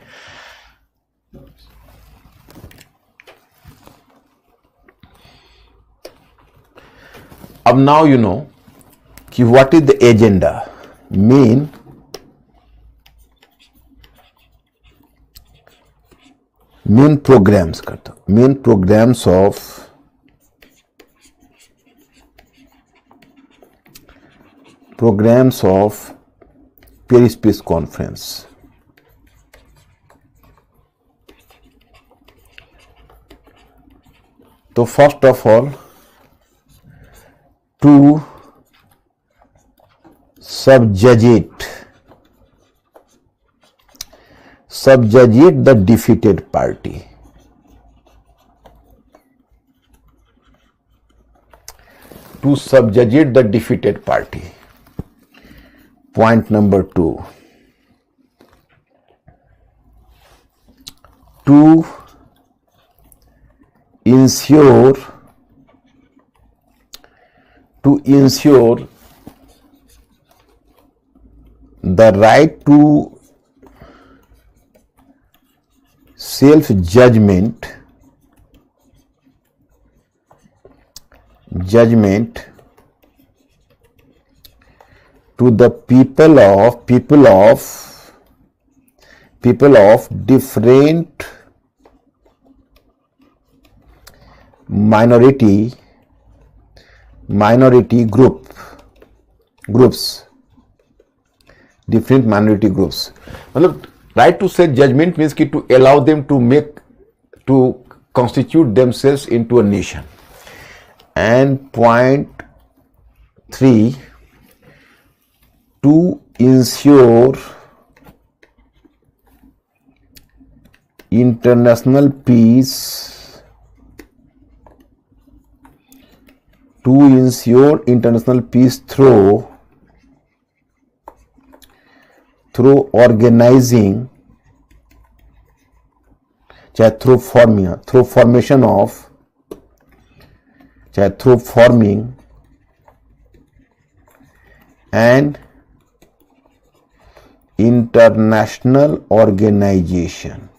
अब नाउ यू नो कि what is the agenda, main programs करता हूं, main programs of Paris peace conference. तो first of all to subjugate the defeated party. To subjugate the defeated party. Point number 2. To ensure the right to self-judgment to the people of different minority groups, different minority groups. मतलब right to self judgment means कि to allow them to constitute themselves into a nation. And point 3, to ensure international peace, through organizing, through forming an international organization.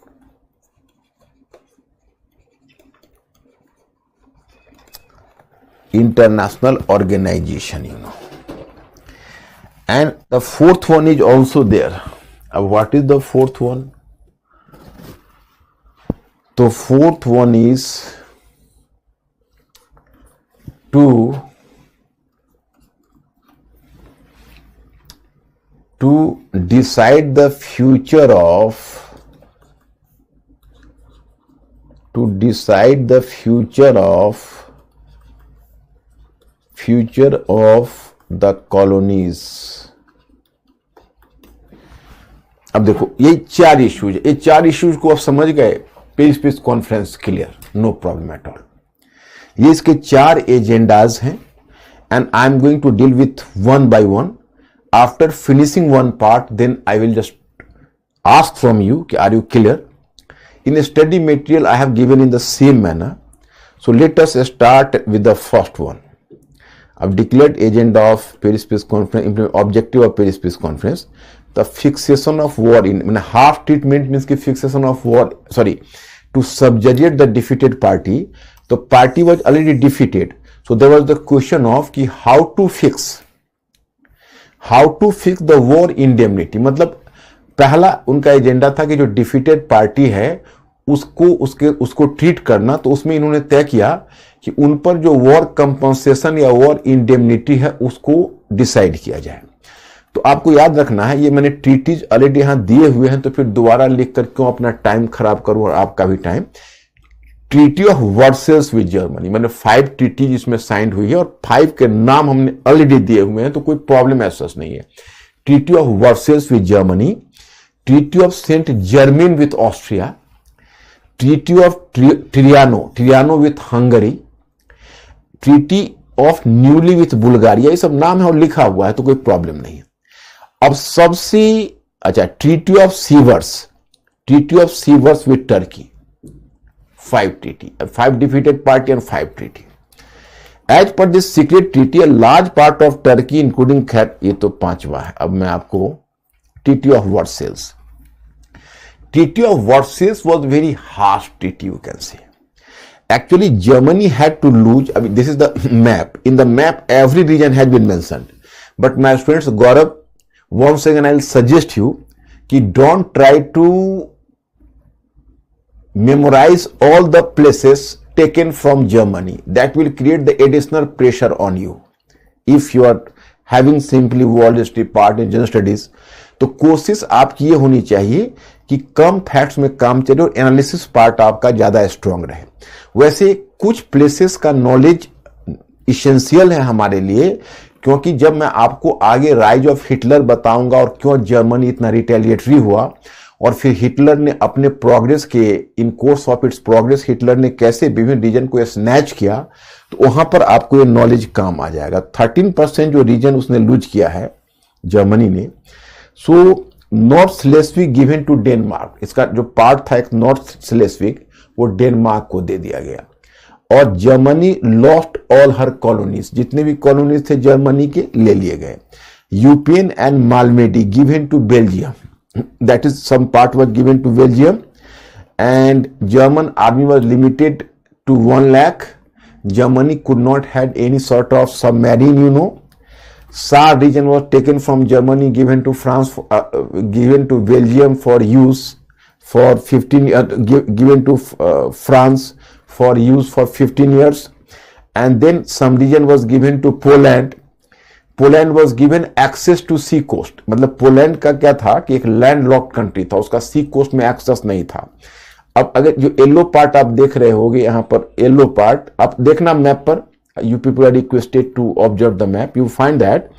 You know. And the fourth one is also there. What is the fourth one? The fourth one is to decide the future of the colonies. अब देखो ये 4 issues, ये 4 issues को आप समझ गए, Paris peace conference clear, no problem at all. ये इसके 4 एजेंडाज हैं and I am going to deal with one by one. After finishing one part then I will just ask from you कि are you clear. In study material I have given in the same manner, so let us start with the first one. अब declared agenda of Paris peace conference, objective of Paris peace conference, the fixation of war in, मैंने half treatment means की fixation of war, sorry, to subjugate the defeated party. तो party was already defeated, so there was the question of कि how to fix the war indemnity. मतलब पहला उनका agenda था कि जो डिफीटेड पार्टी है उसको ट्रीट करना। तो उसमें इन्होंने तय किया कि उन पर जो वॉर कंपनसेशन या वॉर इंडेमनिटी है उसको डिसाइड किया जाए। तो आपको याद रखना है, ये मैंने ट्रीटीज ऑलरेडी यहां दिए हुए हैं, तो फिर दोबारा लिखकर क्यों अपना टाइम खराब करूं और आपका भी time. Treaty of Versailles with Germany, मैंने 5 ट्रीटीज इसमें साइन हुई है और 5 के नाम हमने ऑलरेडी दिए हुए हैं, तो कोई प्रॉब्लम ऐसा नहीं है। Treaty of Versailles with Germany, Treaty of Saint Germain with Austria, Treaty of Trianon with Hungary, Treaty of Neuilly with Bulgaria, ये सब नाम है और लिखा हुआ है तो कोई प्रॉब्लम नहीं है। अब सबसे अच्छा, treaty of sewers with Turkey, 5 treaty, 5 defeated party and 5 treaty. As per this secret treaty, a large part of Turkey including खैर ये तो 5वां है। अब मैं आपको Treaty of Versailles. Treaty of Versailles was very harsh treaty, you can say. Actually, Germany had to lose. I mean, this is the map. In the map, every region has been mentioned. But my students, Gaurav, once again, I'll suggest you कि don't try to memorize all the places taken from Germany. That will create the additional pressure on you. If you are having simply world history part in general studies, तो कोशिश आपकी ये होनी चाहिए कि कम facts में काम चले और एनालिसिस पार्ट आपका ज्यादा स्ट्रांग रहे। वैसे कुछ प्लेसेस का नॉलेज इसेंशियल है हमारे लिए, क्योंकि जब मैं आपको आगे राइज ऑफ हिटलर बताऊंगा और क्यों जर्मनी इतना रिटेलिएटरी हुआ और फिर हिटलर ने अपने प्रोग्रेस के in course of its progress Hitler ने कैसे विभिन्न रीजन को स्नैच किया, तो वहां पर आपको ये नॉलेज काम आ जाएगा। 13% जो रीजन उसने लूज किया है जर्मनी ने, so north Schleswig given to Denmark, इसका जो पार्ट था एक नॉर्थ स्लेस्विक वो डेनमार्क को दे दिया गया। और Germany lost all her colonies, जितने भी कॉलोनीज थे जर्मनी के ले लिए गए। Eupen and Malmedy given to Belgium, that is some part was given to Belgium, and German army was limited to 1 lakh. Germany could not had any sort of submarine, you know. Saar region was taken from Germany, given to France, given to Belgium for use for 15 given to France for use for 15 years, and then some region was given to Poland. Poland was given access to sea coast, मतलब Poland का क्या था कि एक land locked country था, उसका सी coast में access नहीं था। अब अगर जो येलो पार्ट आप देख रहे होगे यहाँ पर, येलो पार्ट आप देखना मैप पर, you people are requested to observe the map, you find that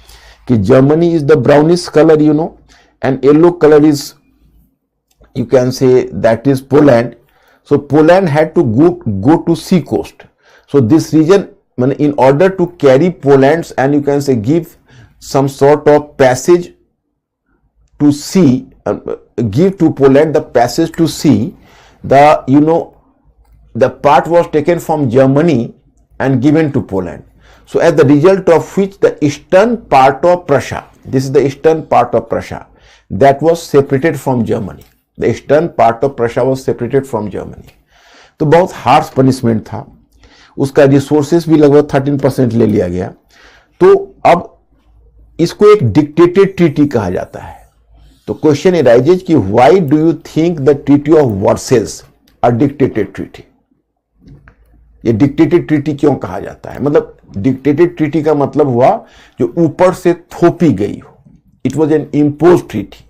कि Germany is the brownish colour, you know, and yellow colour is, you can say that is Poland. So Poland had to go to sea coast. So this region, in order to carry Poland's, and you can say give some sort of passage to sea, give to Poland the passage to sea, the part was taken from Germany and given to Poland. So as the result of which the eastern part of Prussia, this is the eastern part of Prussia, that was separated from Germany. The eastern part of Prussia was separated from Germany. तो बहुत harsh punishment था, उसका resources भी लगभग 13% ले लिया गया. तो अब इसको एक डिक्टेटेड ट्रीटी कहा जाता है. तो क्वेश्चन अराइजेज कि why do you think the treaty of Versailles a dictated treaty? ये डिक्टेटेड ट्रीटी क्यों कहा जाता है? मतलब डिक्टेटेड ट्रीटी का मतलब हुआ जो ऊपर से थोपी गई हो. It was an impose treaty.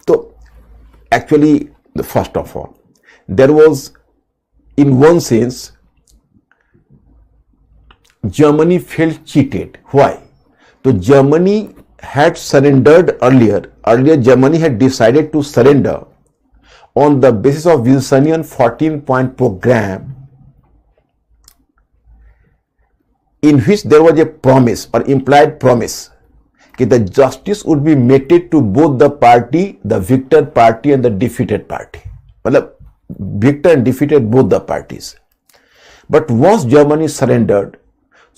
तो actually, first of all, there was, in one sense, Germany felt cheated. Why? So Germany had surrendered earlier. Earlier, Germany had decided to surrender on the basis of Wilsonian 14-point program, in which there was a promise or implied promise कि the justice would be meted to both the party, the victor party and the defeated party. मतलब victor and defeated both the parties. But once Germany surrendered,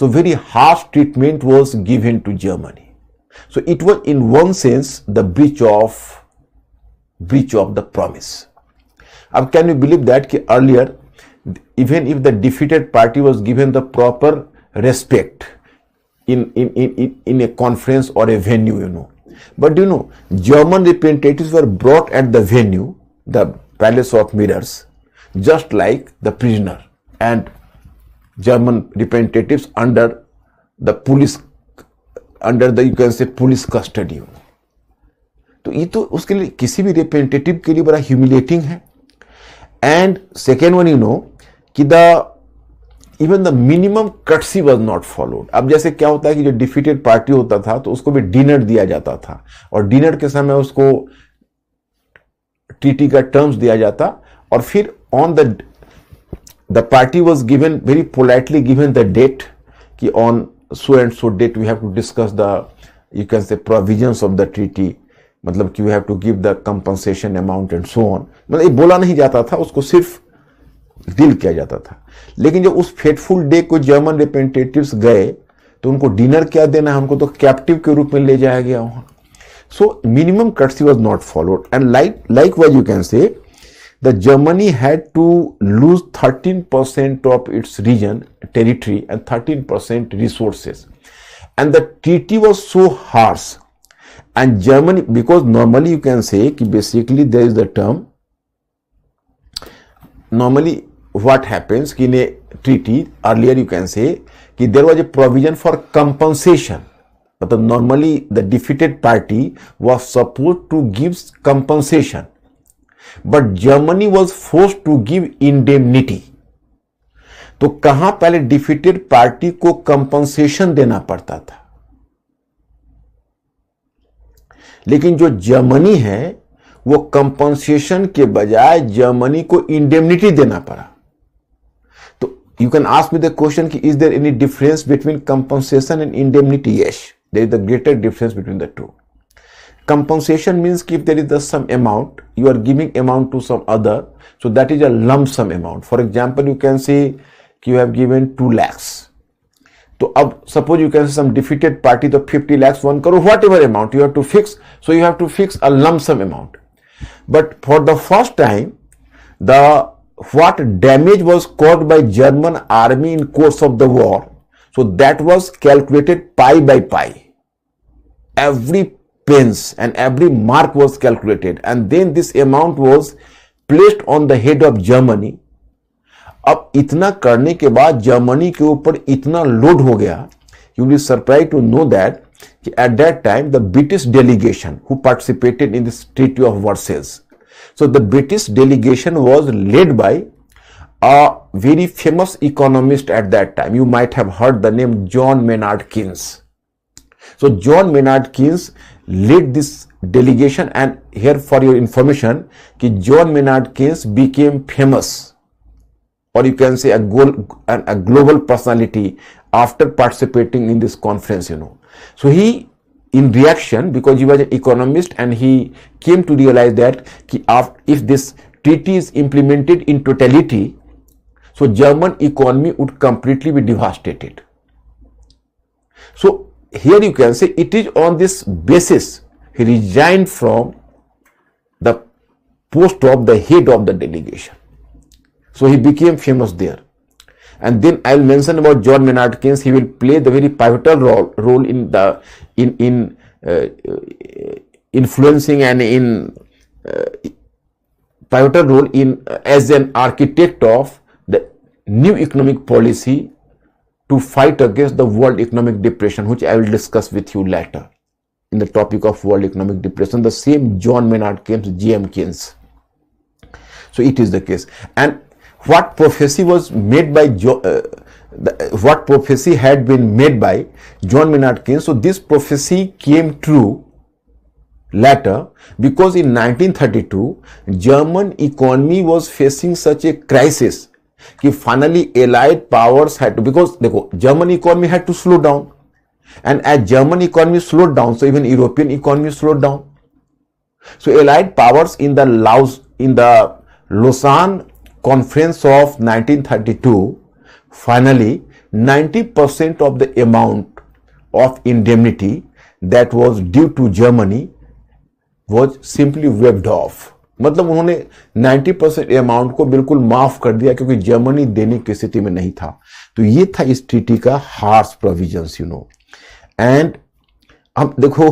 so very harsh treatment was given to Germany. So it was in one sense the breach of the promise. अब can you believe that कि earlier, even if the defeated party was given the proper respect in a conference or a venue, but German representatives were brought at the venue, the Palace of Mirrors, just like the prisoner, and German representatives under the police, under the, you can say, police custody. तो ये तो उसके लिए किसी भी representative के लिए बड़ा ह्यूमिलेटिंग है. एंड सेकेंड वन, कि even the minimum courtesy was not followed. अब जैसे क्या होता है कि जो डिफीटेड पार्टी होता था तो उसको भी डिनर दिया जाता था, और डिनर के समय उसको ट्रीटी का टर्म्स दिया जाता, और फिर on the party was given very politely given the date कि on so and so date we have to discuss the you can say provisions of the treaty, मतलब कि we have to give the compensation amount and so on. मतलब ये बोला नहीं जाता था, उसको सिर्फ डील किया जाता था। लेकिन जब उस फेटफुल डे को जर्मन रिप्रेजेंटेटिव्स गए तो उनको डिनर क्या देना है, उनको तो कैप्टिव के रूप में ले जाया गया वहां। So minimum courtesy was not followed, and likewise you can say the Germany had to lose 13% of its region territory and 13% resources, and the treaty was so harsh, and Germany, because normally you can say कि basically there is the term, normally what happens in a treaty earlier you can say कि there was a provision for compensation, मतलब normally the defeated party was supposed to give compensation, but Germany was forced to give indemnity। तो कहां पहले defeated party को compensation देना पड़ता था, लेकिन जो जर्मनी है वो कंपनसेशन के बजाय जर्मनी को इंडेमनिटी देना पड़ा। तो you can ask me the question कि is there any difference between compensation and indemnity? Yes, there is the greater difference between the two. Compensation means if there is some amount, you are giving amount to some other, so that is a lump sum amount. For example, you can say you have given 2 lakhs. तो अब suppose you can say some defeated party तो 50 lakhs, 1 crore, whatever amount you have to fix, so you have to fix a lump sum amount. But for the first time, what damage was caused by German army in course of the war, so that was calculated pie by pie. Every pence and every mark was calculated, and then this amount was placed on the head of Germany. अब इतना करने के बाद Germany के ऊपर इतना load हो गया, you will be surprised to know that at that time the British delegation who participated in this Treaty of Versailles, so the British delegation was led by a very famous economist at that time. You might have heard the name John Maynard Keynes. So John Maynard Keynes led this delegation, and here for your information कि John Maynard Keynes became famous, or you can say a global personality after participating in this conference, you know. So he, in reaction, because he was an economist, and he came to realize that if this treaty is implemented in totality, so German economy would completely be devastated. So here you can say it is on this basis he resigned from the post of the head of the delegation. So he became famous there. And then I'll mention about John Maynard Keynes. He will play the very pivotal role in influencing and in pivotal role in as an architect of the new economic policy to fight against the world economic depression, which I will discuss with you later in the topic of world economic depression. The same John Maynard Keynes, G.M. Keynes. So it is the case. And what prophecy was made by what prophecy had been made by John Maynard Keynes? So this prophecy came true later, because in 1932 German economy was facing such a crisis कि finally allied powers had to, because देखो German economy had to slow down, and as German economy slowed down, so even European economy slowed down. So allied powers in the Lausanne conference of 1932, finally 90% of the amount of indemnity that was due to Germany was simply waived off. मतलब उन्होंने 90% amount को बिल्कुल माफ कर दिया, क्योंकि Germany देने की स्थिति में नहीं था। तो ये था इस ट्रीटी का harsh provisions, you know. And अब देखो,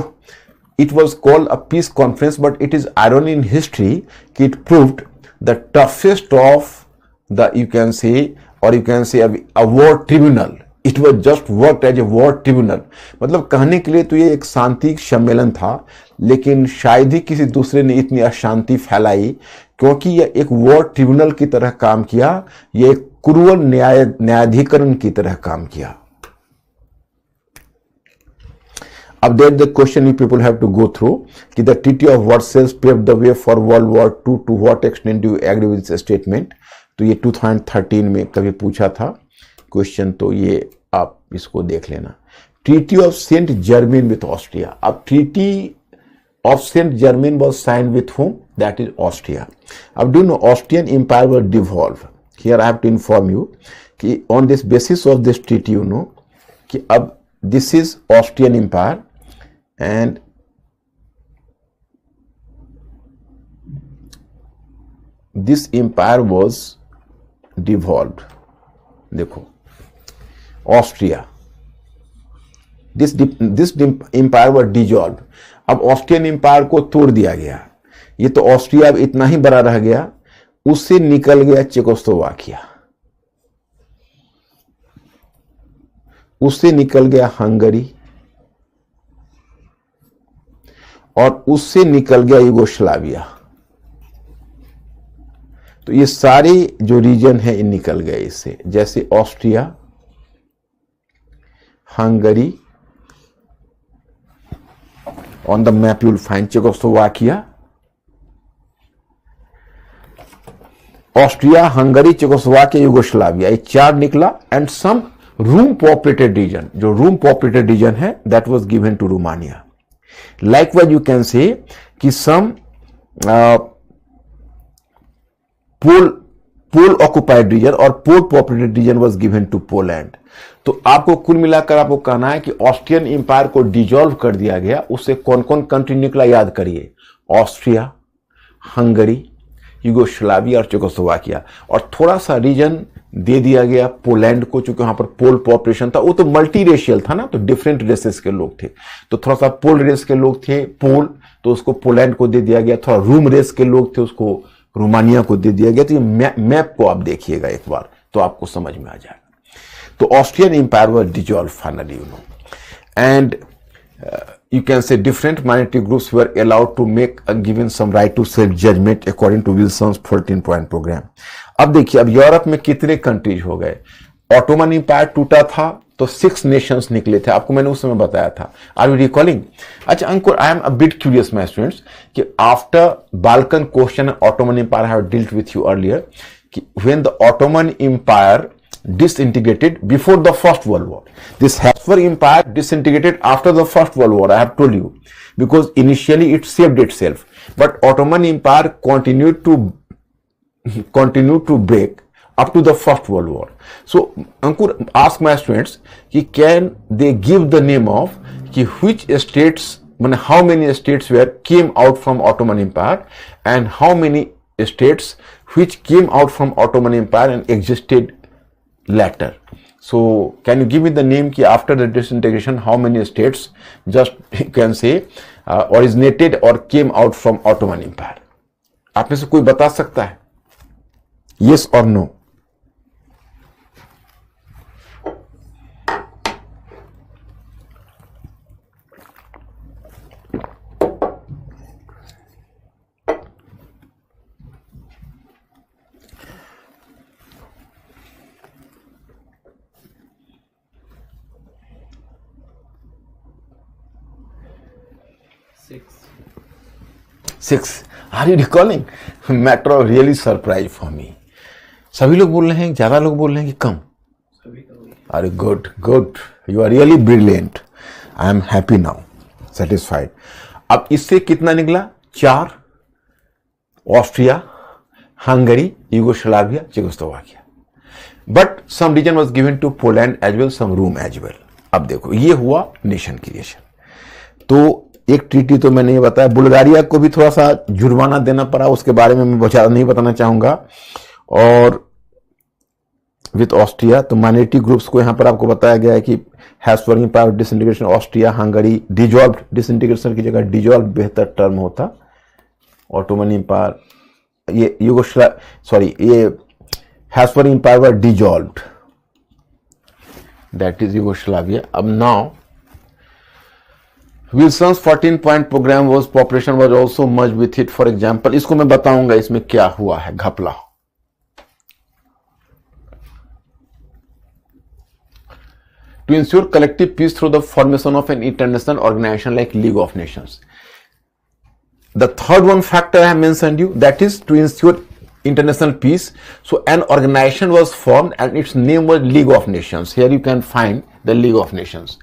it was called a peace conference, but it is irony in history कि it proved the toughest of the you can say a war tribunal. It was just work as a war tribunal. मतलब कहने के लिए तो ये एक शांति सम्मेलन था, लेकिन शायद ही किसी दूसरे ने इतनी अशांति फैलाई, क्योंकि यह एक वॉर ट्रिब्यूनल की तरह काम किया। ये एक क्रूअल न्यायाधिकरण की तरह काम किया। अब there the question you people have to go through कि the treaty of Versailles paved the way for world war two what extent do you agree with this statement. तो ये 2013 में कभी पूछा था क्वेश्चन, तो ये आप इसको देख लेना। Treaty of Saint Germain with Austria. अब treaty of Saint Germain was signed with whom? That is Austria. अब do you know Austrian Empire was devolved. Here I have to inform you कि on this basis of this treaty you know कि अब this is Austrian Empire and this empire was devolved. देखो Austria, this empire was dissolved. अब Austrian empire को तोड़ दिया गया। ये तो ऑस्ट्रिया अब इतना ही बड़ा रह गया, उससे निकल गया चेकोस्लोवाकिया, उससे निकल गया हंगरी और उससे निकल गया यूगोस्लाविया। तो ये सारे जो रीजन है ये निकल गए इससे, जैसे Austria, Hungary, on the map you will find Czechoslovakia, Austria, Hungary, Czechoslovakia, Yugoslavia, ये चार निकला। And some Rum populated region, जो रूम पॉपुलेटेड रीजन है that was given to Romania. Likewise you can say कि सम पोल ऑक्युपाइड रीजन और Pole populated region was given to Poland. तो आपको कुल मिलाकर आपको कहना है कि ऑस्ट्रियन एम्पायर को डिजॉल्व कर दिया गया। उससे कौन कौन कंट्री निकला याद करिए, ऑस्ट्रिया, हंगरी, यूगोस्लाविया और चेकोस्लोवाकिया। और थोड़ा सा रीजन दे दिया गया पोलैंड को, चूंकि वहां पर पोल पॉपुलेशन था, वो तो मल्टी रेशियल था ना, तो डिफरेंट रेसेस के लोग थे, तो थोड़ा सा पोल रेस के लोग थे पोल, तो उसको पोलैंड को दे दिया गया। थोड़ा रूम रेस के लोग थे, उसको रोमानिया को दे दिया गया। तो ये मैप को आप देखिएगा एक बार तो आपको समझ में आ जाएगा। तो Austrian empire was dissolved finally, you know, and you can say different minority groups were allowed to make given some right to self judgment according to Wilson's 14-point program. अब देखिए, अब यूरोप में कितने कंट्रीज हो गए। Ottoman empire टूटा था तो 6 नेशंस निकले थे, आपको मैंने उस समय बताया था। Are you recalling? अच्छा Ankur, I am a bit curious my students कि after Balkan question Ottoman empire I have dealt with you earlier कि when the Ottoman empire disintegrated before the First World War. This Habsburg Empire disintegrated after the First World War, I have told you, because initially it saved itself, but Ottoman Empire continued to break up to the First World War. So, Ankur, ask my students, can they give the name of which states, how many states came out from Ottoman Empire, and how many states which came out from Ottoman Empire and existed later. So can you give me the name ki after the disintegration how many states just you can say originated or came out from Ottoman Empire? आप में से कोई बता सकता है? Yes or no? Six. Are you recalling? Matter of really surprise for me. सभी लोग बोल रहे हैं, ज्यादा लोग बोल रहे हैं कि कम? अरे good good, you are really brilliant. I am happy now, satisfied. अब इससे कितना निकला? 4, Austria, Hungary, Yugoslavia, Czechoslovakia. But some region was given to Poland as well, some room as well. अब देखो, ये हुआ नेशन क्रिएशन। तो एक ट्रीटी तो मैंने ये बताया, बुल्गारिया को भी थोड़ा सा जुर्माना देना पड़ा, उसके बारे में मैं ज्यादा नहीं बताना चाहूंगा। और विथ ऑस्ट्रिया, तो माइनॉरिटी ग्रुप्स को यहां पर आपको बताया गया है कि Habsburg empire disintegration, Austria, Hungary, dissolve, disintegration की जगह डिजॉल्व बेहतर टर्म होता। ऑटोमन एम्पायर, ये ये Habsburg empire were dissolved, that is Yugoslavia. अब now Wilson's 14-point program was population was also merged with it. For example, इसको मैं बताऊंगा इसमें क्या हुआ है घपला। to ensure collective peace through the formation of an international organization like League of Nations. The third one factor I have mentioned you, that is to ensure international peace. So an organization was formed and its name was League of Nations. Here you can find the League of Nations.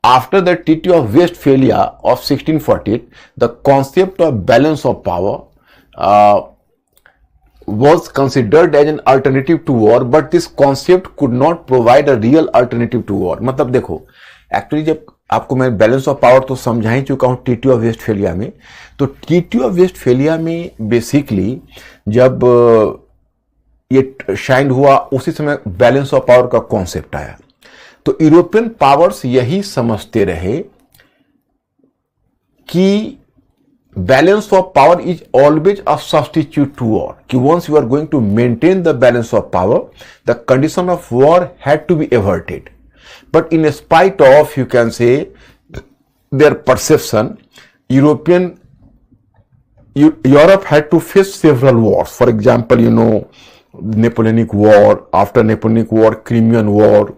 After the Treaty of Westphalia of 1648, the concept of balance of power was considered as an alternative to war, but this concept could not provide a real alternative to war. मतलब देखो, actually जब आपको मैं balance of power तो समझा ही चुका हूं treaty of Westphalia में, तो ट्रीटी ऑफ वेस्टफेलिया में बेसिकली जब ये शाइन हुआ उसी समय बैलेंस ऑफ पावर का कॉन्सेप्ट आया। तो यूरोपियन पावर्स यही समझते रहे कि balance of power is always a substitute to war. कि once you are going to maintain the balance of power, the condition of war had to be averted. But in spite of, you can say, their perception, Europe had to face several wars. For example, Napoleonic War, after Napoleonic War, Crimean War,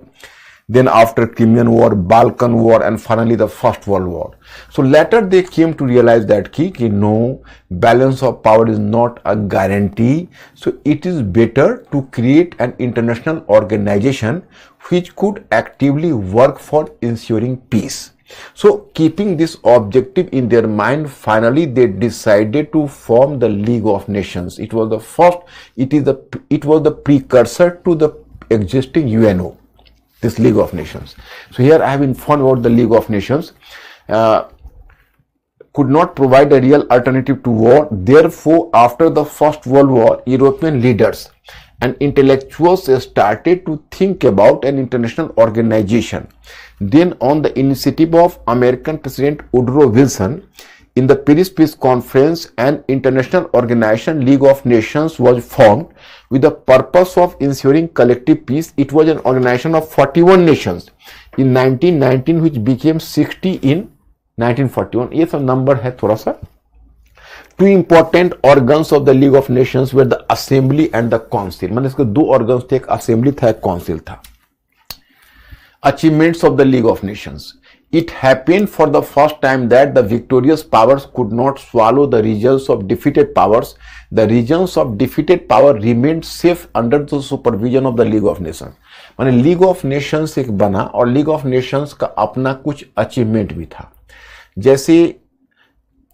then after Crimean War, Balkan War, and finally the First World War. So later they came to realize that no, balance of power is not a guarantee. So it is better to create an international organization which could actively work for ensuring peace. So keeping this objective in their mind, finally they decided to form the League of Nations. It was the first, it was the precursor to the existing UNO. This League of Nations. So here I have informed about the League of Nations. Could not provide a real alternative to war. Therefore, after the First World War, European leaders and intellectuals started to think about an international organization. Then, on the initiative of American President Woodrow Wilson, in the Paris Peace Conference, an international organization, League of Nations, was formed with the purpose of ensuring collective peace. It was an organization of 41 nations in 1919, which became 60 in 1941. ये सब number है थोड़ा सा. Two important organs of the League of Nations were the Assembly and the Council. मतलब इसके दो organs थे, एक Assembly था, एक Council था. Achievements of the League of Nations. It happened for the first time that the victorious powers could not swallow the regions of defeated powers. The regions of defeated power remained safe under the supervision of the League of Nations. माने league of Nations एक बना और league of Nations का अपना कुछ achievement भी था. जैसे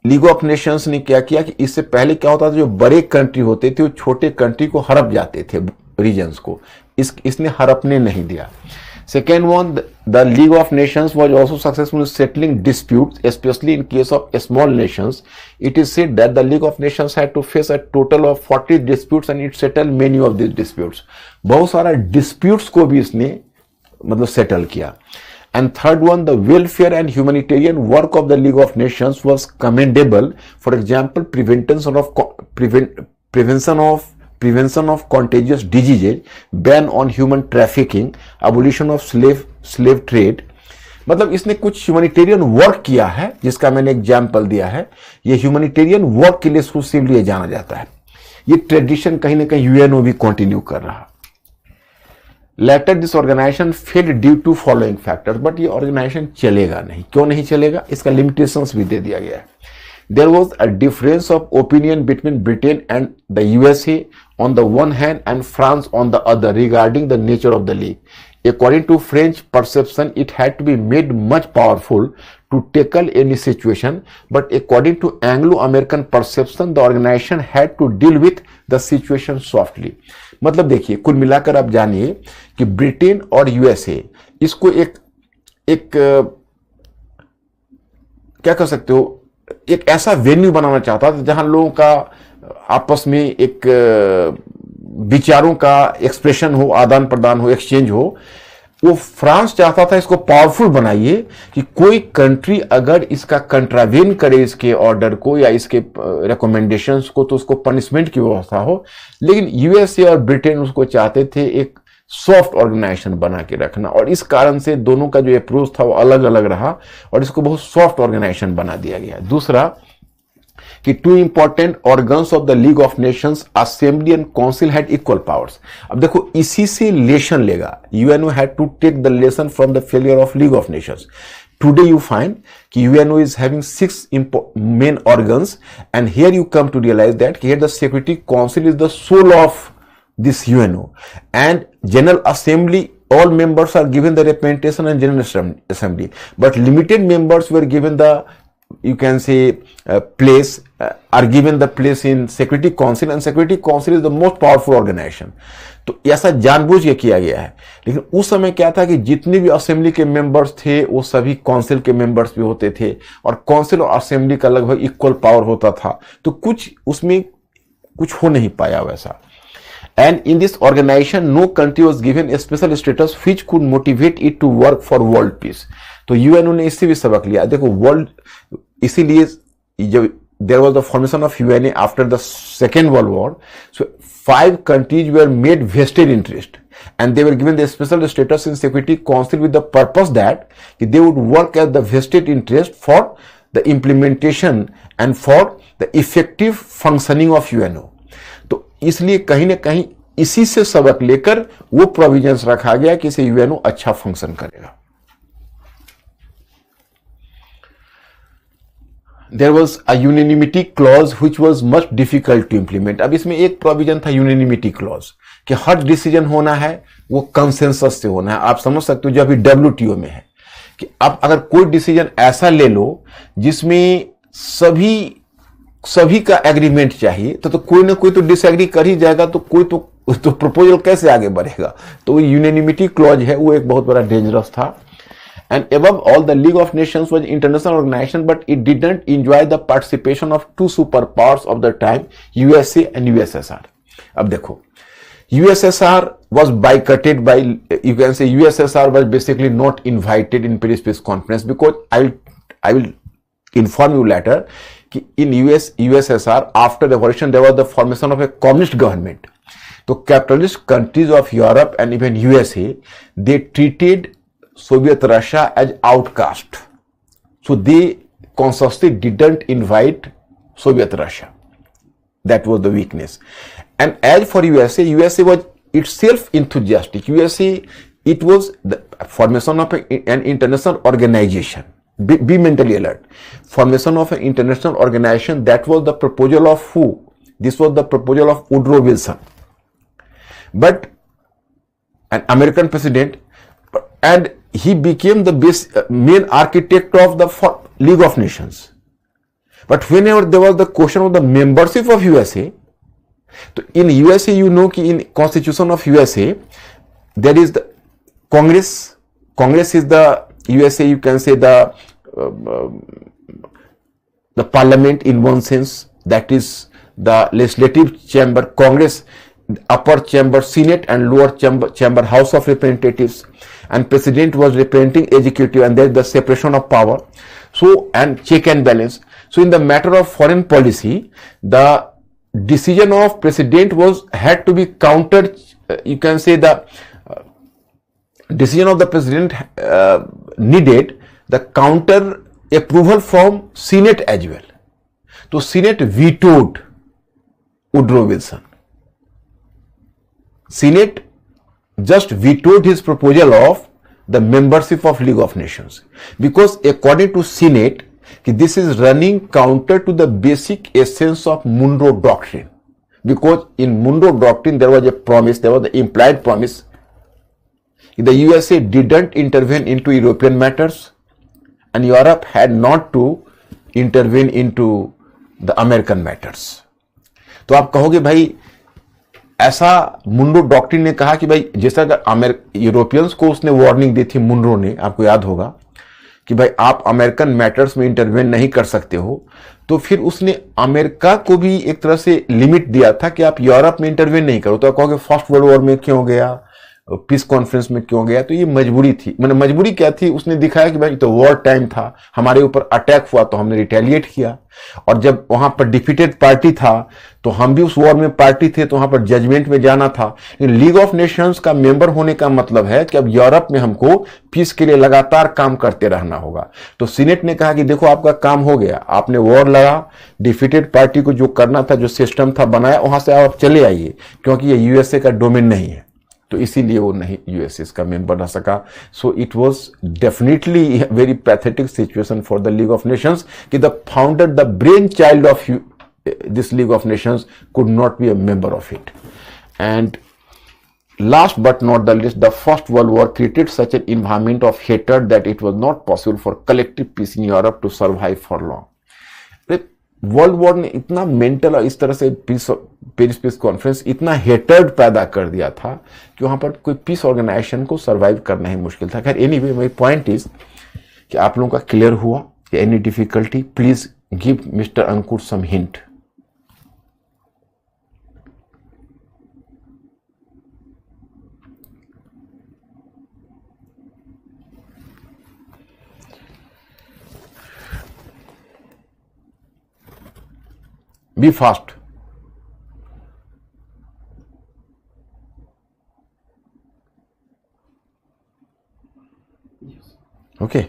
लीग ऑफ नेशंस ने क्या किया कि इससे पहले क्या होता था, जो बड़े कंट्री होते थे वो छोटे कंट्री को हड़प जाते थे, रीजन्स को. इसने हड़पने नहीं दिया. Second one, the League of Nations was also successful in settling disputes, especially in case of small nations. It is said that the League of Nations had to face a total of 40 disputes and it settled many of these disputes. बहुत सारा disputes को भी इसने मतलब settle किया. And third one, the welfare and humanitarian work of the League of Nations was commendable. For example, prevention of contagious diseases, ban on human trafficking, abolition of slave trade. मतलब इसने कुछ humanitarian work किया है, जिसका मैंने example दिया है. ये ह्यूमैनिटेरियन वर्क के लिए एक्सक्लूसिवली जाना जाता है. ये ट्रेडिशन कहीं ना कहीं यूएनओ भी कंटिन्यू कर रहा. Later this organisation failed due to following factors. But ये ऑर्गेनाइजेशन चलेगा नहीं. क्यों नहीं चलेगा, इसका लिमिटेशंस भी दे दिया गया है. There was a difference of opinion between Britain and the USA on the one hand and France on the other regarding the nature of the league. According to French perception, it had to be made much powerful to tackle any situation, but according to Anglo-American perception, the organization had to deal with the situation softly. मतलब देखिए, कुल मिलाकर आप जानिए कि Britain और USA इसको एक क्या कह सकते हो, एक ऐसा वेन्यू बनाना चाहता था जहां लोगों का आपस में एक विचारों का एक्सप्रेशन हो, आदान प्रदान हो, एक्सचेंज हो. वो फ्रांस चाहता था इसको पावरफुल बनाइए कि कोई कंट्री अगर इसका कंट्रावेन करे इसके ऑर्डर को या इसके रिकमेंडेशंस को तो उसको पनिशमेंट की व्यवस्था हो. लेकिन यूएसए और ब्रिटेन उसको चाहते थे एक सॉफ्ट ऑर्गेनाइजेशन बना के रखना, और इस कारण से दोनों का जो अप्रोच था वो अलग अलग रहा और इसको बहुत सॉफ्ट ऑर्गेनाइजेशन बना दिया गया. दूसरा, कि two important organs of the League of Nations assembly and council had equal powers. अब देखो इसी से लेसन लेगा, UNO had to take the lesson from the failure of League of Nations. Today you find कि UNO is having 6 main organs, and here you come to realize that here the Security Council is the soul of this UNO, and General Assembly, all members are given the representation and General Assembly, but limited members were given the, you can say, are given the place in Security Council, and Security Council is the most powerful organization. तो ऐसा जानबूझ के किया गया है। लेकिन उस समय क्या था कि जितने भी असेंबली के मेंबर्स थे वो सभी काउंसिल के मेंबर्स भी होते थे, और काउंसिल और असेंबली का लगभग इक्वल पावर होता था, तो कुछ उसमें कुछ हो नहीं पाया वैसा। And in this organisation no country was given a special status which could motivate it to work for world peace. तो यूएनओ ने इससे भी सबक लिया। देखो वर्ल्ड, इसीलिए जब there was the formation of UNA after the Second World War, so 5 countries were made vested interest, and they were given the special status in Security Council with the purpose that they would work as the vested interest for the implementation and for the effective functioning of UNO. तो इसलिए कहीं ना कहीं इसी से सबक लेकर वो प्रोविजंस रखा गया कि इसे UNO अच्छा फंक्शन करेगा। There was a unanimity clause which was much difficult to implement. अब इसमें एक प्रोविजन था unanimity clause कि हर डिसीजन होना है वो कंसेंसस से होना है। आप समझ सकते हो जो अभी WTO में है कि अब अगर कोई डिसीजन ऐसा ले लो जिसमें सभी का एग्रीमेंट चाहिए तो कोई ना कोई तो डिसएग्री कर ही जाएगा, तो कोई तो प्रपोजल कैसे आगे बढ़ेगा। तो यूनिनिमिटी क्लॉज है वो एक बहुत बड़ा डेंजरस था। And above all, the League of Nations was an international organization, but it didn't enjoy the participation of 2 superpowers of the time, USA and USSR. अब देखो, USSR was boycotted by, you can say USSR was basically not invited in Paris Peace Conference, because I will inform you later कि in USSR after the revolution there was the formation of a communist government. So capitalist countries of Europe and even USA, they treated Soviet Russia as outcast. So they consciously didn't invite Soviet Russia. That was the weakness. And as for USA, USA was itself enthusiastic. USA, it was the formation of an international organization. Be mentally alert. Formation of an international organization, that was the proposal of who? This was the proposal of Woodrow Wilson. But an American president, and he became the main architect of the League of Nations. But whenever there was the question of the membership of USA, so in USA you know कि in Constitution of USA there is the Congress. Congress is the USA, you can say the parliament in one sense, that is the legislative chamber, Congress, upper chamber Senate, and lower chamber House of Representatives, and president was representing executive, and there is the separation of power, so and check and balance. So in the matter of foreign policy, the decision of president had to be countered, you can say the decision of the president needed the counter approval from Senate as well. So Senate vetoed Woodrow Wilson. Senate just vetoed his proposal of the membership of League of Nations, because according to Senate, this is running counter to the basic essence of Monroe Doctrine. Because in Monroe Doctrine there was a promise, there was the implied promise, the USA didn't intervene into European matters, and Europe had not to intervene into the American matters. तो आप कहोगे भाई ऐसा Munro doctrine ने कहा कि भाई जैसा अगर यूरोपियंस को उसने वार्निंग दी थी, मुनरो ने, आपको याद होगा कि भाई आप अमेरिकन मैटर्स में इंटरवेन नहीं कर सकते हो, तो फिर उसने अमेरिका को भी एक तरह से लिमिट दिया था कि आप यूरोप में इंटरवेन नहीं करो। तो आप कहोगे फर्स्ट वर्ल्ड वॉर में क्यों गया, पीस कॉन्फ्रेंस में क्यों गया, तो ये मजबूरी थी। मैंने मजबूरी क्या थी, उसने दिखाया कि भाई तो वॉर टाइम था, हमारे ऊपर अटैक हुआ तो हमने रिटेलिएट किया, और जब वहां पर डिफीटेड पार्टी था तो हम भी उस वॉर में पार्टी थे, तो वहां पर जजमेंट में जाना था। लीग ऑफ नेशंस का मेंबर होने का मतलब है कि अब यूरोप में हमको पीस के लिए लगातार काम करते रहना होगा। तो सीनेट ने कहा कि देखो आपका काम हो गया, आपने वॉर लड़ा, डिफीटेड पार्टी को जो करना था, जो सिस्टम था बनाया, वहां से आप चले आइए, क्योंकि ये यूएसए का डोमेन नहीं है। तो इसीलिए वो नहीं यूएसए का मेंबर रह सका। So it was definitely very pathetic situation for the League of Nations कि the founder, the brain child of this League of Nations could not be a member of it. And last but not the least, the First World War created such an environment of hatred that it was not possible for collective peace in Europe to survive for long. World war ने इतना mental और इस तरह से Paris peace conference इतना hatred पैदा कर दिया था कि वहां पर कोई पीस ऑर्गेनाइजेशन को सर्वाइव करना ही मुश्किल था। खैर एनीवे, माय पॉइंट इज कि आप लोगों का क्लियर हुआ कि any difficulty, please give mister Ankur some hint. Be fast. Yes. Okay.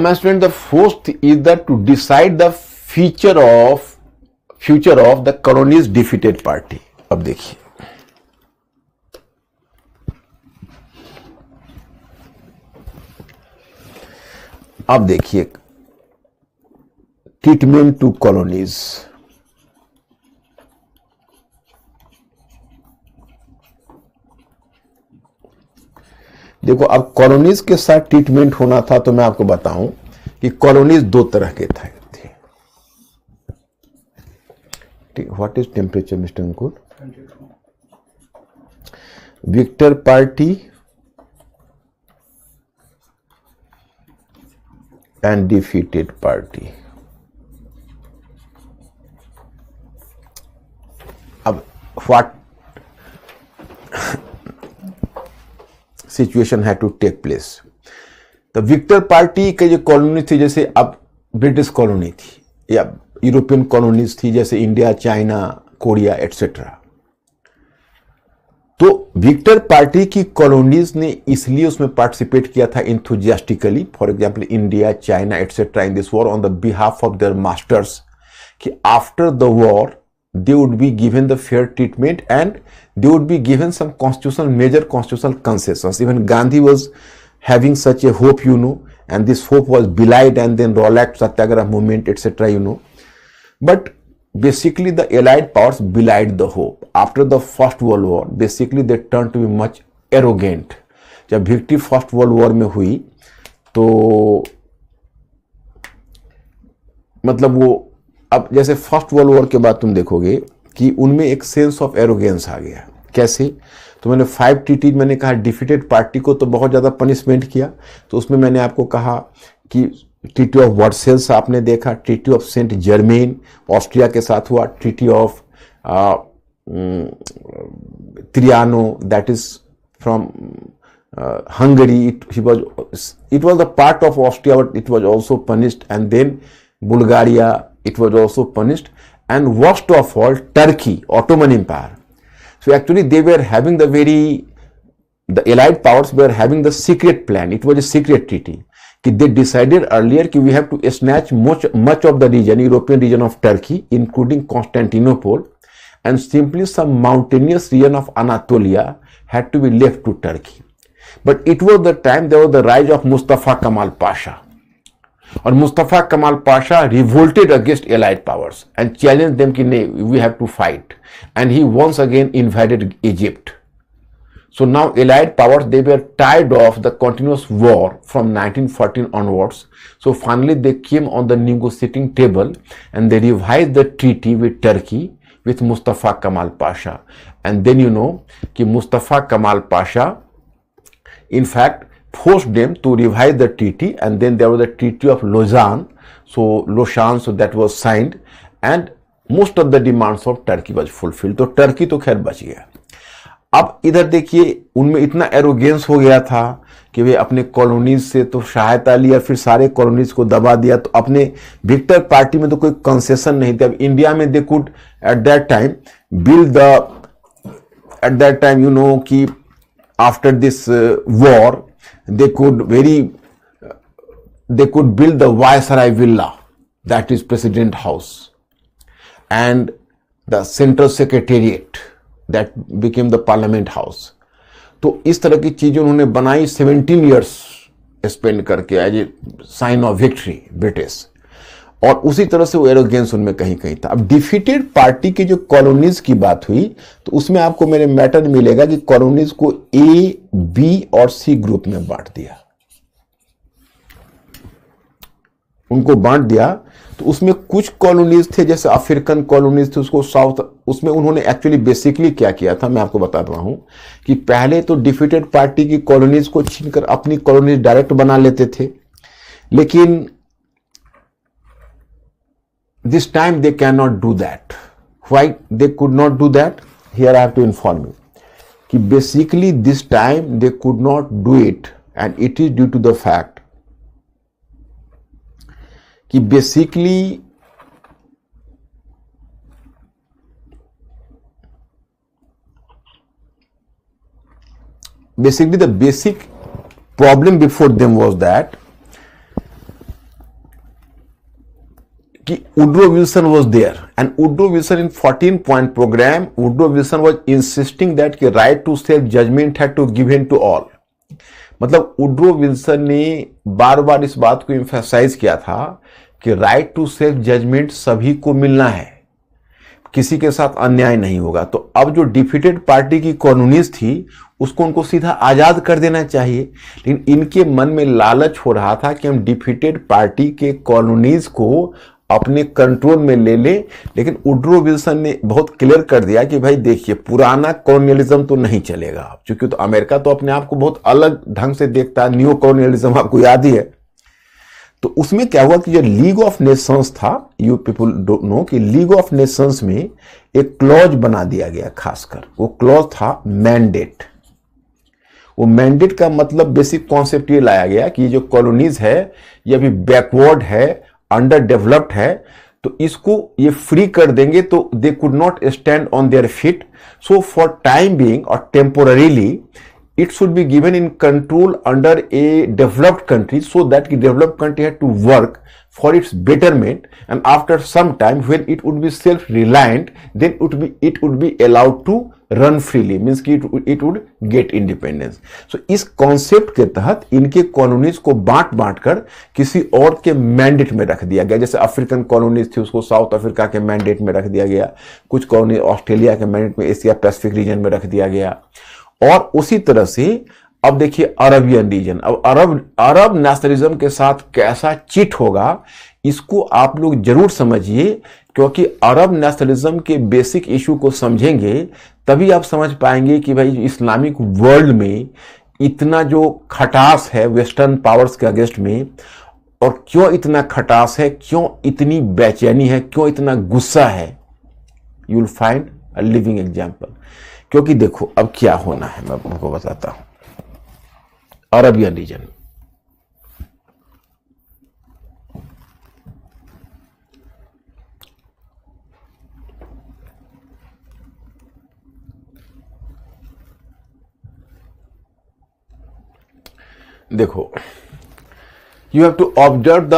My student, the fourth is that to decide the future of the colonies defeated party. अब देखिए, treatment to colonies. देखो, अब कॉलोनीज के साथ treatment होना था तो मैं आपको बताऊं कि कॉलोनीज दो तरह के थे। What is temperature mister Ankur? Victor party and defeated party. अब व्हाट सिचुएशन है टू टेक प्लेस? तो विक्टर पार्टी के जो कॉलोनी थी, जैसे अब ब्रिटिश कॉलोनी थी या यूरोपियन कॉलोनीज थी, जैसे इंडिया, चाइना, कोरिया एटसेट्रा, तो विक्टर पार्टी की कॉलोनीज ने इसलिए उसमें पार्टिसिपेट किया था enthusiastically, for example India, China etcetera, in this war on the behalf of their masters, कि after the war they would be given the fair treatment and they would be given some major constitutional concessions. Even Gandhi was having such a hope, and this hope was belied, and then Rowlatt Satyagraha movement, etc. But basically the Allied powers belied the hope. After the First World War, basically they turned to be much arrogant. जब victory first world war में हुई तो मतलब वो, अब जैसे first world war के बाद तुम देखोगे कि उनमें एक सेंस ऑफ एरोगेंस आ गया। कैसे? तो मैंने 5 ट्रीटीज, मैंने कहा डिफीटेड पार्टी को तो बहुत ज़्यादा पनिशमेंट किया, तो उसमें मैंने आपको कहा कि ट्रीटी ऑफ वर्सेल्स आपने देखा, treaty of Saint Germain Austria के साथ हुआ, treaty of Trianon that is from Hungary, it was a part of Austria, but it was also punished, and then Bulgaria, it was also punished, and worst of all, Turkey, Ottoman Empire. So actually they were having the Allied powers were having the secret plan. It was a secret treaty. They decided earlier that we have to snatch much of the region, European region of Turkey, including Constantinople, and simply some mountainous region of Anatolia had to be left to Turkey. But it was the time there was the rise of Mustafa Kemal Pasha. और Mustafa Kemal Pasha revolted against Allied powers and challenged them कि नहीं, we have to fight. And he once again invaded Egypt. So now Allied powers, they were tired of the continuous war from 1914 onwards. So finally they came on the negotiating table and they revised the treaty with Turkey with Mustafa Kemal Pasha. And then कि Mustafa Kemal Pasha in fact forced them to revise the treaty, and then there was the Treaty of Lausanne. So that was signed, and most of the demands of Turkey was fulfilled. तो Turkey तो खैर बच गया। अब इधर देखिए उनमें इतना एरोगेंस हो गया था कि वे अपने कॉलोनीज से तो सहायता लिया, फिर सारे कॉलोनीज को दबा दिया। तो अपने विक्टर पार्टी में तो कोई कंसेशन नहीं थे। अब इंडिया में they could at that time build the, at that time you know कि after this war they could build the Viceroy Villa, that is President House, and the Central Secretariat that became the Parliament House. तो इस तरह की चीजें उन्होंने बनाई 17 years spend करके as a sign of victory British. और उसी तरह से वो एरोगेंस उनमें कहीं कहीं था। अब डिफीटेड पार्टी की जो कॉलोनीज की बात हुई तो उसमें आपको मेरे मैटर मिलेगा कि कॉलोनीज को ए, बी और सी ग्रुप में बांट दिया। उनको बांट दिया तो उसमें कुछ कॉलोनीज थे जैसे अफ्रीकन कॉलोनीज थे, उसको साउथ, उसमें उन्होंने एक्चुअली बेसिकली क्या किया था मैं आपको बता रहा हूं कि पहले तो डिफीटेड पार्टी की कॉलोनीज को छीनकर अपनी कॉलोनीज डायरेक्ट बना लेते थे, लेकिन this time they cannot do that. Why they could not do that? Here I have to inform you कि basically this time they could not do it, and it is due to the fact कि basically the basic problem before them was that Woodrow Wilson was there, and Woodrow Wilson in 14-point program, Woodrow Wilson was insisting that कि right to self judgment had to given to all। मतलब Woodrow Wilson ने बार बार इस बात को emphasize किया था कि right to self judgment सभी को मिलना है, किसी के साथ अन्याय नहीं होगा। तो अब जो डिफीटेड पार्टी की कॉलोनीज थी उसको उनको सीधा आजाद कर देना चाहिए, लेकिन इनके मन में लालच हो रहा था कि हम डिफीटेड पार्टी के कॉलोनीज को अपने कंट्रोल में ले ले। लेकिन वुड्रो विल्सन ने बहुत क्लियर कर दिया कि भाई देखिए पुराना कॉलोनियलिज्म तो नहीं चलेगा, क्योंकि तो अमेरिका तो अपने आप को बहुत अलग ढंग से देखता है, न्यू कॉलोनियलिज्म आपको याद ही है। तो उसमें क्या हुआ कि जो लीग ऑफ नेशंस था, यू पीपल डोंट नो कि लीग ऑफ नेशंस में एक क्लॉज बना दिया गया, खासकर वो क्लॉज था मैंडेट। वो मैंडेट का मतलब बेसिक कॉन्सेप्ट ये लाया गया कि ये जो कॉलोनीज है ये अभी बैकवर्ड है, अंडर डेवलप्ड है, तो इसको ये फ्री कर देंगे तो they could not stand on their feet. So for time being और temporarily it should be given in control under a developed country, so that the developed country had to work for its betterment, and after some time when it would be self-reliant, then it would be allowed to run freely, means कि it would get independence। So इस concept के तहत इनके colonies को बांट कर किसी और के मैंडेट में रख दिया गया। जैसे अफ्रीकन कॉलोनीज थी उसको साउथ अफ्रीका के मैंडेट में रख दिया गया, कुछ कॉलोनी ऑस्ट्रेलिया के मैंडेट में, एशिया पैसिफिक रीजन में रख दिया गया। और उसी तरह से अब देखिए अरबियन रीजन, अब अरब नेशनलिज्म के साथ कैसा चिट होगा इसको आप लोग जरूर समझिए, क्योंकि अरब नेशनलिज्म के बेसिक इशू को समझेंगे तभी आप समझ पाएंगे कि भाई इस्लामिक वर्ल्ड में इतना जो खटास है वेस्टर्न पावर्स के अगेंस्ट में, और क्यों इतना खटास है, क्यों इतनी बेचैनी है, क्यों इतना गुस्सा है। You will find a living example. क्योंकि देखो अब क्या होना है मैं आपको बताता हूं। अरबियन रीजन देखो, you have to observe the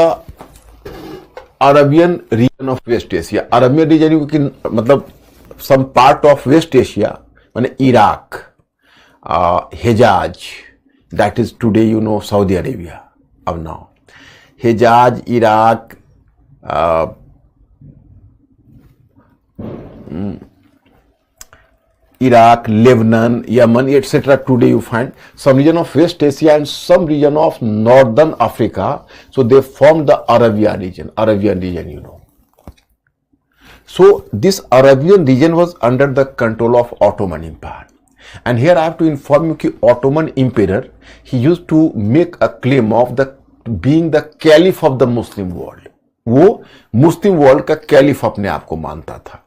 Arabian region of West Asia. Arabian region की मतलब some part of West Asia, माने Iraq, Hijaz, that is today you know Saudi Arabia. अब now Hijaz, Iraq, Iraq, Lebanon, Yemen, etc. Today you find some region of West Asia and some region of Northern Africa. So they form the Arabian region, you know. So this Arabian region was under the control of Ottoman Empire. And here I have to inform you that Ottoman Emperor, he used to make a claim of being the caliph of the Muslim world. वो मुस्लिम world का caliph अपने आप को मानता था।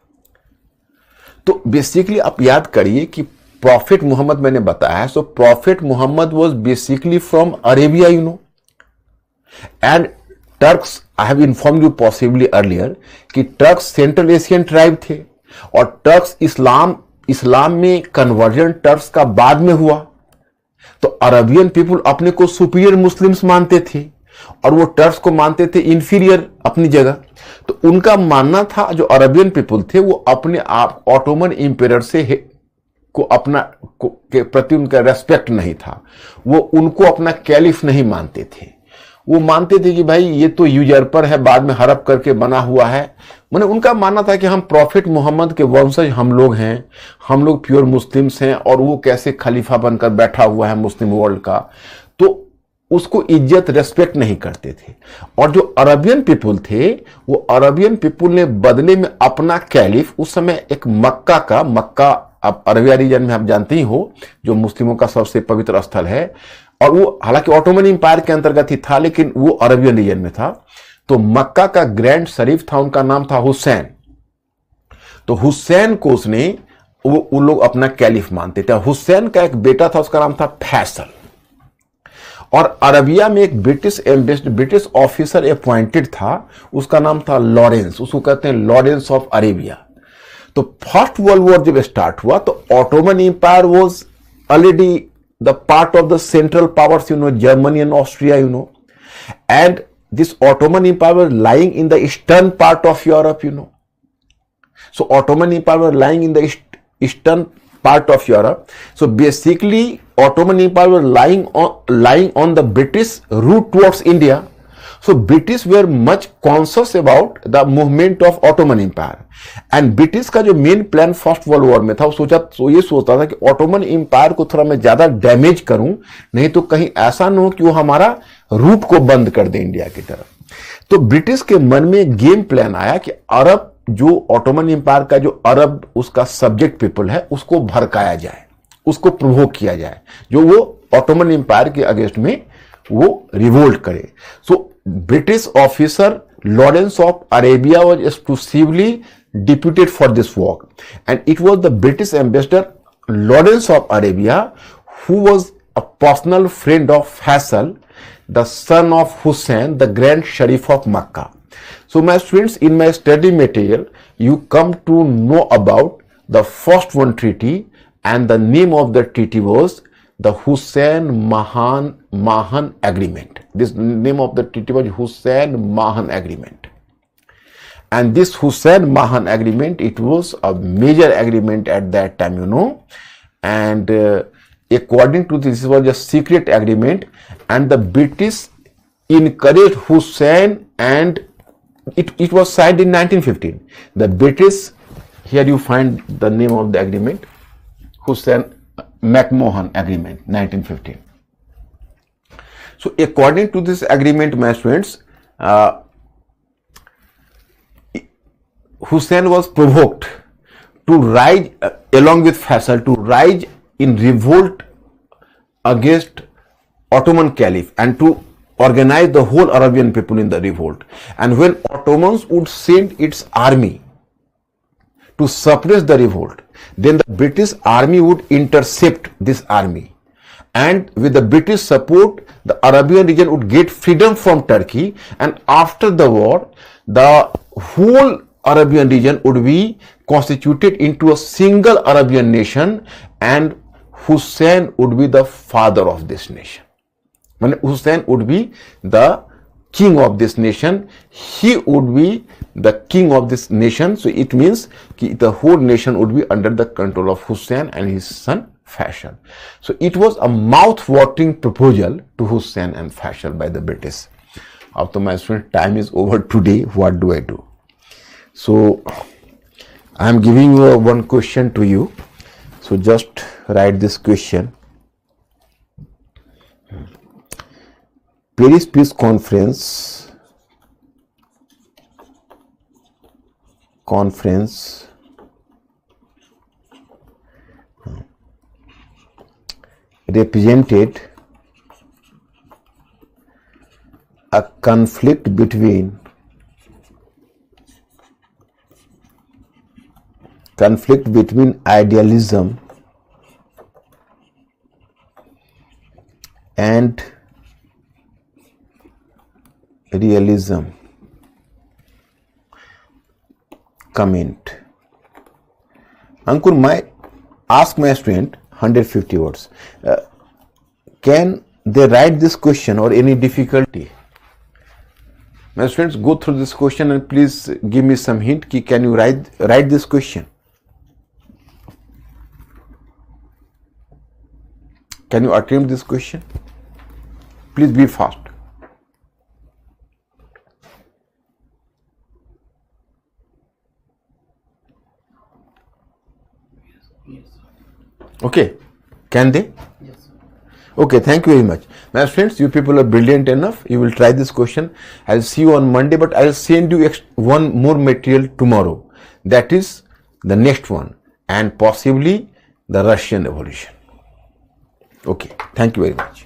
तो basically आप याद करिए कि प्रॉफिट मोहम्मद मैंने बताया है, so prophet Muhammad was basically from Arabia, you know, and Turks, I have informed you possibly earlier कि टर्क्स सेंट्रल एशियन ट्राइब थे, और टर्क्स इस्लाम में कन्वर्जन टर्क्स का बाद में हुआ। तो अरबियन पीपुल अपने को सुपीरियर मुस्लिम्स मानते थे और वो टर्क्स को मानते थे इंफीरियर अपनी जगह। तो उनका मानना था, जो अरबियन पीपुल थे वो अपने आप ऑटोमन इंपेरर से के प्रति उनका रेस्पेक्ट नहीं था, वो उनको अपना कैलिफ नहीं मानते थे। वो मानते थे कि भाई ये तो यूजर्पर है, बाद में हड़प करके बना हुआ है। मैंने उनका मानना था कि हम प्रॉफिट मोहम्मद के वंशज हम लोग हैं, हम लोग प्योर मुस्लिम्स हैं, और वो कैसे खलीफा बनकर बैठा हुआ है मुस्लिम वर्ल्ड का, तो उसको इज्जत रेस्पेक्ट नहीं करते थे। और जो अरबियन पीपुल थे, वो अरबियन पीपुल ने बदले में अपना कैलिफ, उस समय एक मक्का अब अरबिया रीजन में आप जानते ही हो, जो मुस्लिमों का सबसे पवित्र स्थल है, और वो हालांकि ऑटोमन एम्पायर के अंतर्गत ही था, लेकिन वो अरबियन रीजन में था। तो मक्का का ग्रैंड शरीफ था, उनका नाम था हुसैन। तो हुसैन को वो लोग अपना कैलिफ मानते थे। हुसैन का एक बेटा था, उसका नाम था फैसल। और अरबिया में एक ब्रिटिश ऑफिसर अपॉइंटेड था, उसका नाम था लॉरेंस, उसको कहते हैं लॉरेंस ऑफ अरेबिया। तो फर्स्ट वर्ल्ड वॉर जब स्टार्ट हुआ तो Ottoman empire was already the part of the central powers, you know, Germany and Austria, you know, and this Ottoman Empire was lying in the eastern part of Europe, you know. So Ottoman Empire was lying in the eastern part of Europe. So basically Ottoman Empire was lying on the British route towards India. So British were much conscious about the movement of Ottoman Empire. And British का जो main plan first world war में था, वो ये सोचता था कि Ottoman empire को थोड़ा मैं ज्यादा डैमेज करूं, नहीं तो कहीं ऐसा न हो कि वो हमारा रूट को बंद कर दे इंडिया की तरफ। तो ब्रिटिश के मन में गेम प्लान आया कि अरब, जो ऑटोमन एम्पायर का जो अरब उसका सब्जेक्ट पीपल है, उसको भड़काया जाए, उसको प्रोवोक किया जाए, जो वो ऑटोमन एम्पायर के अगेंस्ट में वो रिवोल्ट करे। So British officer Lawrence of Arabia was exclusively deputed for this work, and it was the British ambassador Lawrence of Arabia who was a personal friend of Faisal, the son of Hussein, the Grand Sharif of Makkah. So my students, in my study material you come to know about the first one treaty, and the name of the treaty was the Hussein-Mahan Agreement. This name of the treaty was Hussein-Mahan Agreement. And this Hussein-Mahan Agreement, it was a major agreement at that time, you know. And according to this was a secret agreement, and the British encouraged Hussein, and it was signed in 1915. The British, here you find the name of the agreement, Hussein-McMahon Agreement, 1915. So according to this agreement, my students, Hussein was provoked to rise along with Faisal, to rise in revolt against Ottoman Caliph and to organize the whole Arabian people in the revolt. And when Ottomans would send its army to suppress the revolt, then the British army would intercept this army, and with the British support the Arabian region would get freedom from Turkey, and after the war the whole Arabian region would be constituted into a single Arabian nation, and Hussein would be the father of this nation. When Hussein would be the king of this nation, he would be the king of this nation. So it means the whole nation would be under the control of Hussein and his son Faisal. So it was a mouth-watering proposal to Hussein and Faisal by the British. After my student, time is over today. What do I do? So I am giving you one question to you. So just write this question. Paris Peace Conference represented a conflict between idealism and realism comment. Ankur, ask my student 150 words. Can they write this question or any difficulty? My students, go through this question and please give me some hint. Can you write this question? Can you attempt this question? Please be fast. Yes. Okay. Can they? Yes. Okay, thank you very much. My friends, you people are brilliant enough. You will try this question. I'll see you on Monday, but I'll send you one more material tomorrow. That is the next one, and possibly the Russian Revolution. Okay, thank you very much.